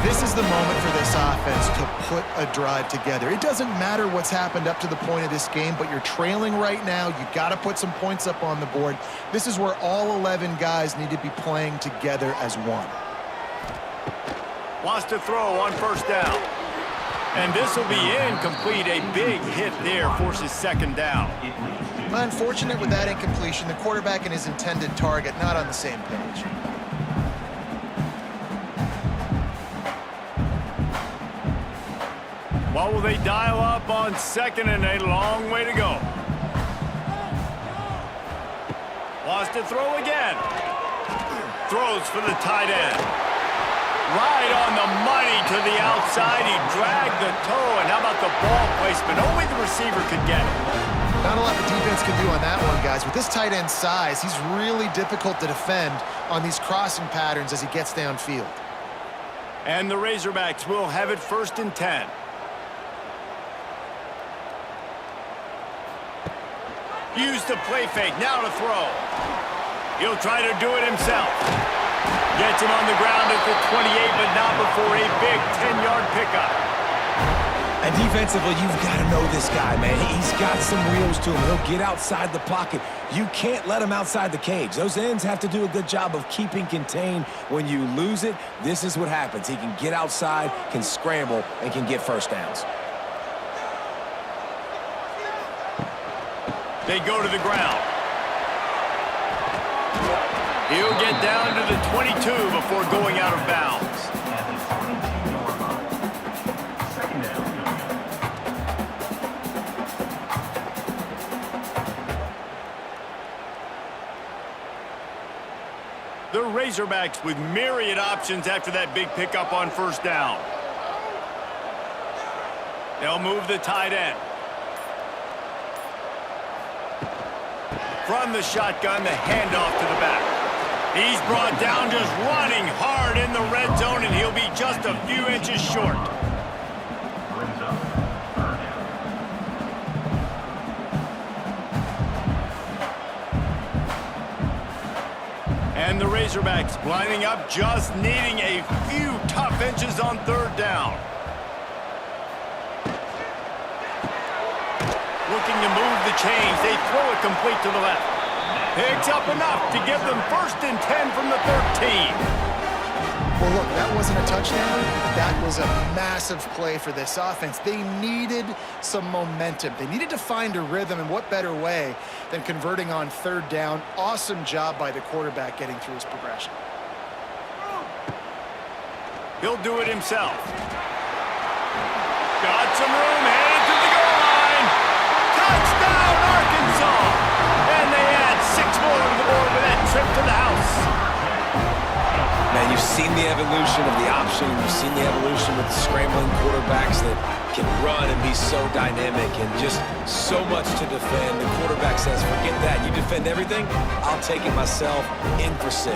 This is the moment for this offense to put a drive together. It doesn't matter what's happened up to the point of this game, but you're trailing right now. You got to put some points up on the board. This is where all 11 guys need to be playing together as one. Wants to throw on first down. And this will be incomplete. A big hit there forces second down. Unfortunate with that incompletion. The quarterback and his intended target not on the same page. What will they dial up on 2nd and a long way to go? Wants to throw again. Throws for the tight end. Right on the money to the outside. He dragged the toe. And how about the ball placement? Only the receiver could get it. Not a lot the defense can do on that one, guys. With this tight end size, he's really difficult to defend on these crossing patterns as he gets downfield. And the Razorbacks will have it 1st and 10. Use the play fake. Now to throw. He'll try to do it himself. Gets him on the ground at the 28, but not before a big 10-yard pickup. And defensively, you've got to know this guy, man. He's got some wheels to him. He'll get outside the pocket. You can't let him outside the cage. Those ends have to do a good job of keeping contained. When you lose it, this is what happens. He can get outside, can scramble, and can get first downs. They go to the ground. He'll get down to the 22 before going out of bounds. Second down. The Razorbacks with myriad options after that big pickup on first down. They'll move the tight end. From the shotgun, the handoff to the back. He's brought down just running hard in the red zone, and he'll be just a few inches short. Brings up 3rd down. And the Razorbacks lining up, just needing a few tough inches on 3rd down. Looking to move the chains. They throw it complete to the left. Picks up enough to give them 1st and 10 from the 13. Well, look, that wasn't a touchdown. That was a massive play for this offense. They needed some momentum. They needed to find a rhythm, and what better way than converting on 3rd down. Awesome job by the quarterback getting through his progression. He'll do it himself. Got some room, headed to the goal line. Touchdown, Arkansas! And they add 6 more to the board with that trip to the house. Man, you've seen the evolution of the option. You've seen the evolution with scrambling quarterbacks that can run and be so dynamic and just so much to defend. The quarterback says, forget that. You defend everything, I'll take it myself. In for 6.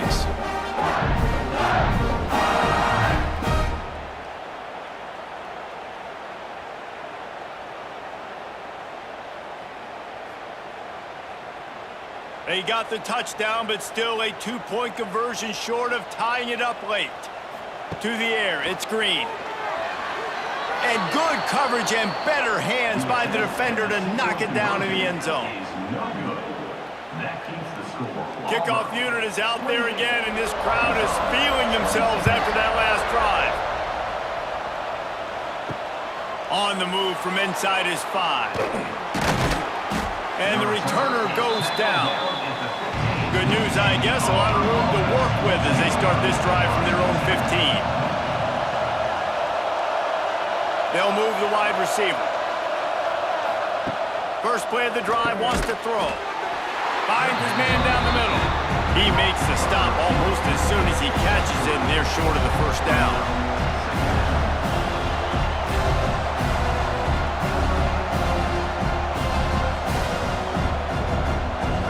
They got the touchdown, but still a 2-point conversion short of tying it up late. To the air, it's Green. And good coverage and better hands by the defender to knock it down in the end zone. No good. That keeps the score. Kickoff unit is out there again, and this crowd is feeling themselves after that last drive. On the move from inside his 5. And the returner goes down. Good news, I guess, a lot of room to work with as they start this drive from their own 15. They'll move the wide receiver. First play of the drive, wants to throw. Finds his man down the middle. He makes the stop almost as soon as he catches it, and they're short of the first down.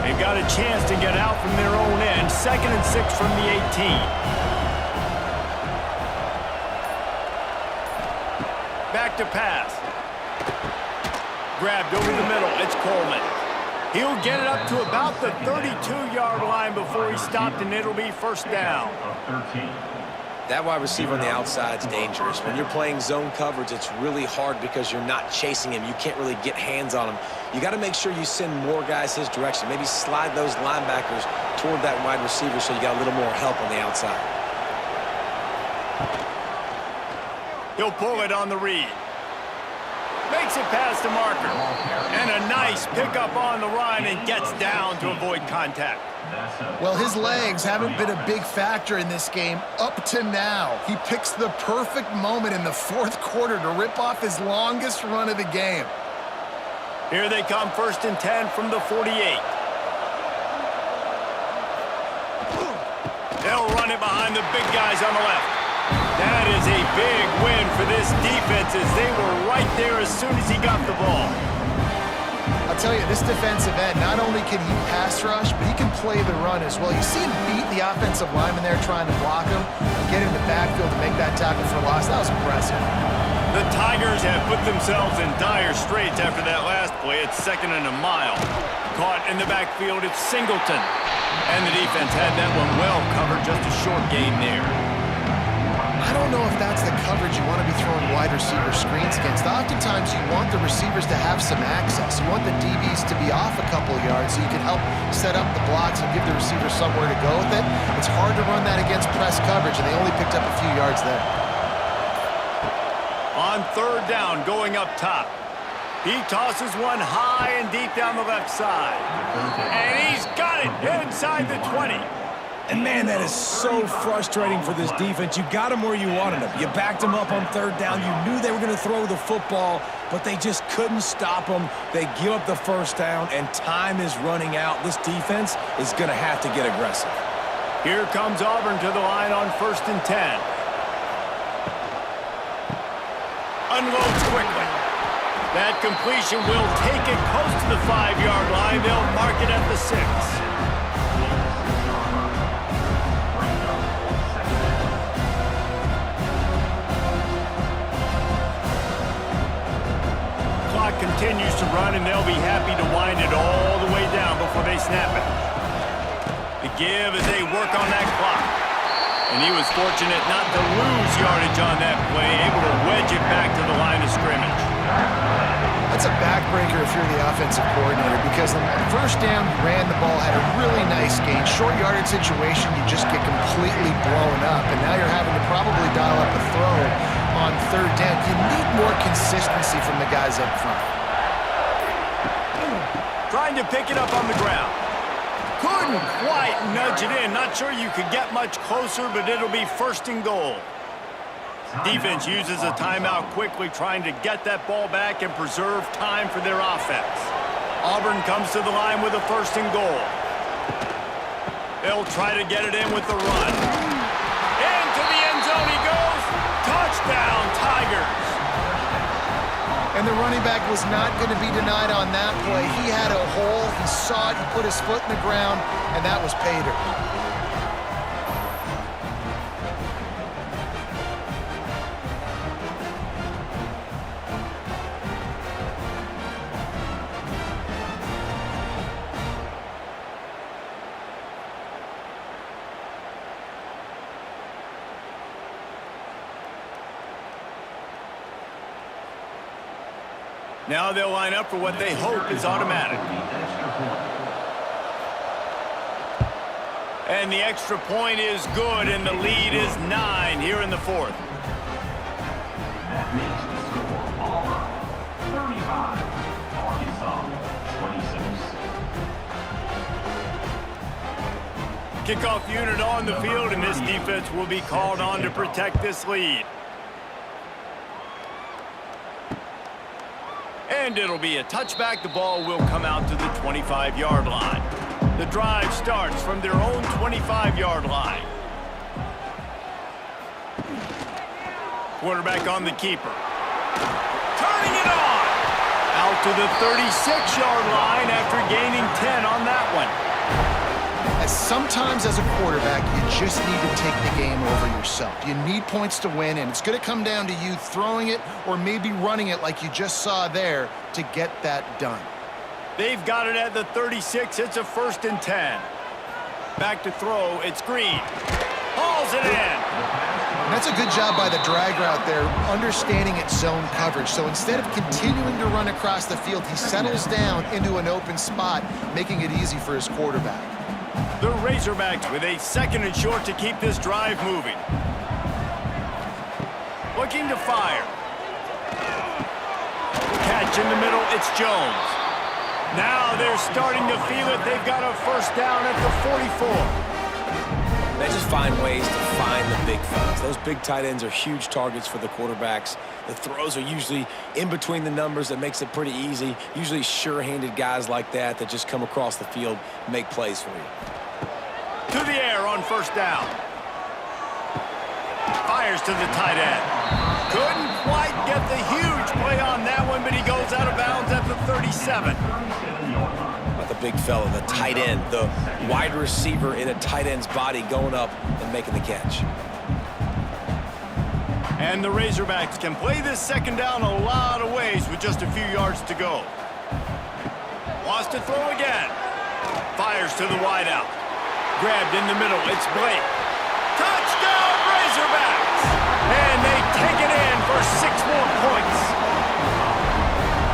They've got a chance to get out from their own end. 2nd and 6 from the 18. Back to pass. Grabbed over the middle. It's Coleman. He'll get it up to about the 32-yard line before he stopped, and it'll be 1st down. That wide receiver on the outside is dangerous. When you're playing zone coverage, it's really hard because you're not chasing him. You can't really get hands on him. You got to make sure you send more guys his direction. Maybe slide those linebackers toward that wide receiver so you got a little more help on the outside. He'll pull it on the read. Makes it past the marker. And a nice pickup on the run and gets down to avoid contact. Well, his legs haven't been a big factor in this game up to now. He picks the perfect moment in the 4th quarter to rip off his longest run of the game. Here they come, 1st and 10 from the 48. They'll run it behind the big guys on the left. That is a big win for this defense as they were right there as soon as he got the ball. I'll tell you, this defensive end, not only can he pass rush, but he can play the run as well. You see him beat the offensive lineman there trying to block him and get in the backfield to make that tackle for loss. That was impressive. The Tigers have put themselves in dire straits after that last play. It's 2nd and a mile. Caught in the backfield, it's Singleton. And the defense had that one well covered, just a short gain there. I don't know if that's the coverage you want to be throwing wide receiver screens against. Oftentimes, you want the receivers to have some access. You want the DBs to be off a couple of yards so you can help set up the blocks and give the receiver somewhere to go with it. It's hard to run that against press coverage, and they only picked up a few yards there. On 3rd down, going up top. He tosses one high and deep down the left side. And he's got it inside the 20. And, man, that is so frustrating for this defense. You got him where you wanted him. You backed him up on 3rd down. You knew they were going to throw the football, but they just couldn't stop him. They give up the 1st down, and time is running out. This defense is going to have to get aggressive. Here comes Auburn to the line on 1st and 10. Unloads quickly. That completion will take it close to the 5-yard line. They'll mark it at the 6. Continues to run, and they'll be happy to wind it all the way down before they snap it. The give as they work on that clock. And he was fortunate not to lose yardage on that play, able to wedge it back to the line of scrimmage. That's a backbreaker if you're the offensive coordinator, because on 1st down, you ran the ball, had a really nice gain. Short yardage situation, you just get completely blown up, and now you're having to probably dial up a throw on 3rd down. You need more consistency from the guys up front. Trying to pick it up on the ground. Couldn't quite nudge it in. Not sure you could get much closer, but it'll be 1st and goal. Defense uses a timeout quickly, trying to get that ball back and preserve time for their offense. Auburn comes to the line with a 1st and goal. They'll try to get it in with the run. Into the end zone he goes. Touchdown, Tigers. And the running back was not going to be denied on that play. He had a hole. He saw it. He put his foot in the ground, and that was pay dirt. Now they'll line up for what they hope is automatic. And the extra point is good, and the lead is 9 here in the 4th. That makes the score Auburn 35, Arkansas 26. Kickoff unit on the field, and this defense will be called on to protect this lead. And it'll be a touchback. The ball will come out to the 25-yard line. The drive starts from their own 25-yard line. Quarterback on the keeper. Turning it on! Out to the 36-yard line after gaining 10 on that one. Sometimes as a quarterback, you just need to take the game over yourself. You need points to win, and it's going to come down to you throwing it or maybe running it like you just saw there to get that done. They've got it at the 36. It's a 1st and 10. Back to throw. It's Green. Hauls it in. That's a good job by the drag route there, understanding its zone coverage. So instead of continuing to run across the field, he settles down into an open spot, making it easy for his quarterback. The Razorbacks with a 2nd and short to keep this drive moving. Looking to fire. Catch in the middle, it's Jones. Now they're starting to feel it. They've got a 1st down at the 44. They just find ways to find the big fellas. Those big tight ends are huge targets for the quarterbacks. The throws are usually in between the numbers. That makes it pretty easy. Usually sure-handed guys like that just come across the field, make plays for you. To the air on 1st down. Fires to the tight end. Couldn't quite get the huge play on that one, but he goes out of bounds at the 37. The big fella, the tight end, the wide receiver in a tight end's body going up and making the catch. And the Razorbacks can play this 2nd down a lot of ways with just a few yards to go. Wants to throw again. Fires to the wideout. Grabbed in the middle. It's Blake. Touchdown, Razorbacks! And they take it in for 6 more points.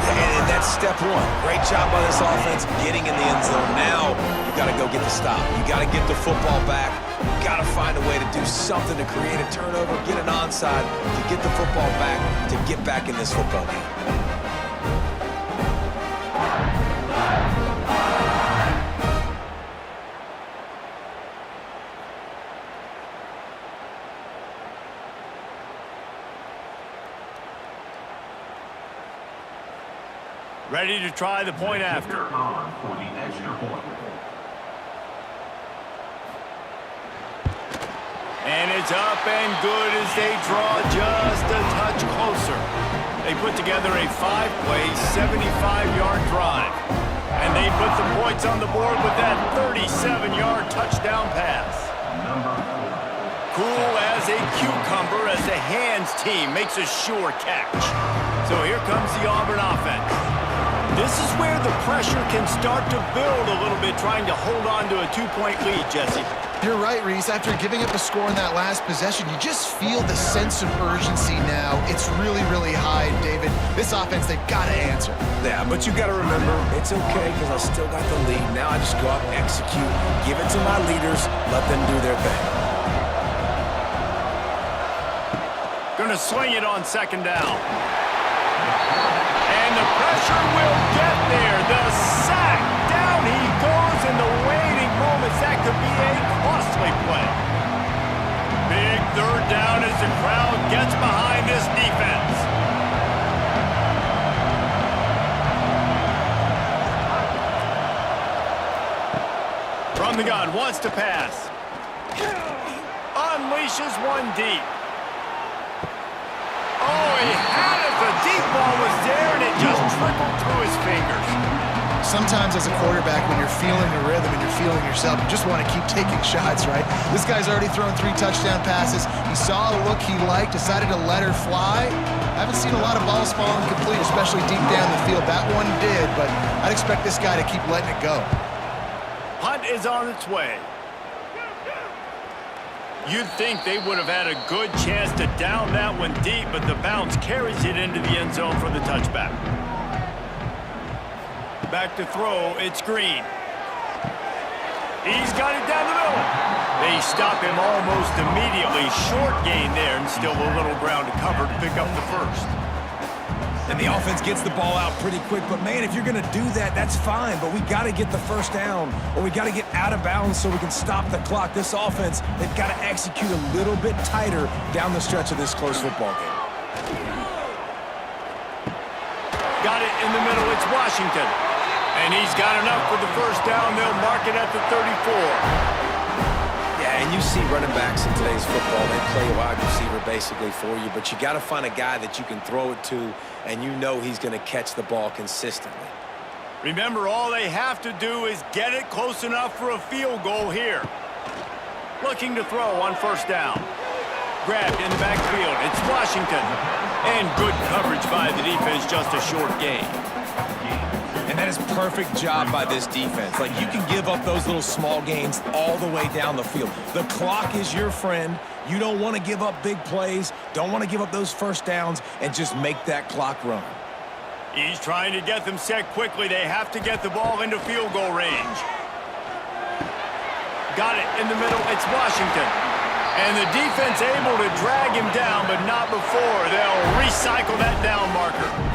And that's step 1. Great job by this offense getting in the end zone. Now you got to go get the stop. You got to get the football back. You got to find a way to do something to create a turnover, get an onside, to get the football back, to get back in this football game. Ready to try the point after. On for the extra point. And it's up and good as they draw just a touch closer. They put together a 5-play, 75-yard drive. And they put the points on the board with that 37-yard touchdown pass. Cool as a cucumber as the hands team makes a sure catch. So here comes the Auburn offense. This is where the pressure can start to build a little bit, trying to hold on to a 2-point lead, Jesse. You're right, Reese. After giving up a score in that last possession, you just feel the sense of urgency now. It's really, really high, David. This offense, they've got to answer. Yeah, but you got to remember, it's okay because I still got the lead. Now I just go out, execute, give it to my leaders, let them do their thing. Gonna swing it on 2nd down. And the pressure will get there. The sack. Down he goes in the waiting moments. That could be a costly play. Big 3rd down as the crowd gets behind this defense. From the gun, wants to pass. Unleashes one deep. Oh, he had it. The deep ball was there, and it just trickled through his fingers. Sometimes as a quarterback, when you're feeling the rhythm and you're feeling yourself, you just want to keep taking shots, right? This guy's already thrown 3 touchdown passes. He saw a look he liked, decided to let her fly. I haven't seen a lot of balls fall incomplete, especially deep down the field. That one did, but I'd expect this guy to keep letting it go. Hunt is on its way. You'd think they would have had a good chance to down that one deep, but the bounce carries it into the end zone for the touchback. Back to throw, it's Green. He's got it down the middle. They stop him almost immediately. Short gain there, and still a little ground to cover to pick up the 1st. And the offense gets the ball out pretty quick. But, man, if you're going to do that, that's fine. But we got to get the 1st down, or we got to get out of bounds so we can stop the clock. This offense, they've got to execute a little bit tighter down the stretch of this close football game. Got it in the middle. It's Washington. And he's got enough for the 1st down. They'll mark it at the 34. Yeah, and you see running backs in today's football, they play a wide receiver basically for you, but you got to find a guy that you can throw it to and you know he's going to catch the ball consistently. Remember, all they have to do is get it close enough for a field goal here. Looking to throw on first down. Grabbed in the backfield. It's Washington. And good coverage by the defense, just a short gain. And that is perfect job by this defense. Like, you can give up those little small gains all the way down the field. The clock is your friend. You don't want to give up big plays, don't want to give up those first downs, and just make that clock run. He's trying to get them set quickly. They have to get the ball into field goal range. Got it in the middle. It's Washington. And the defense able to drag him down, but not before. They'll recycle that down marker.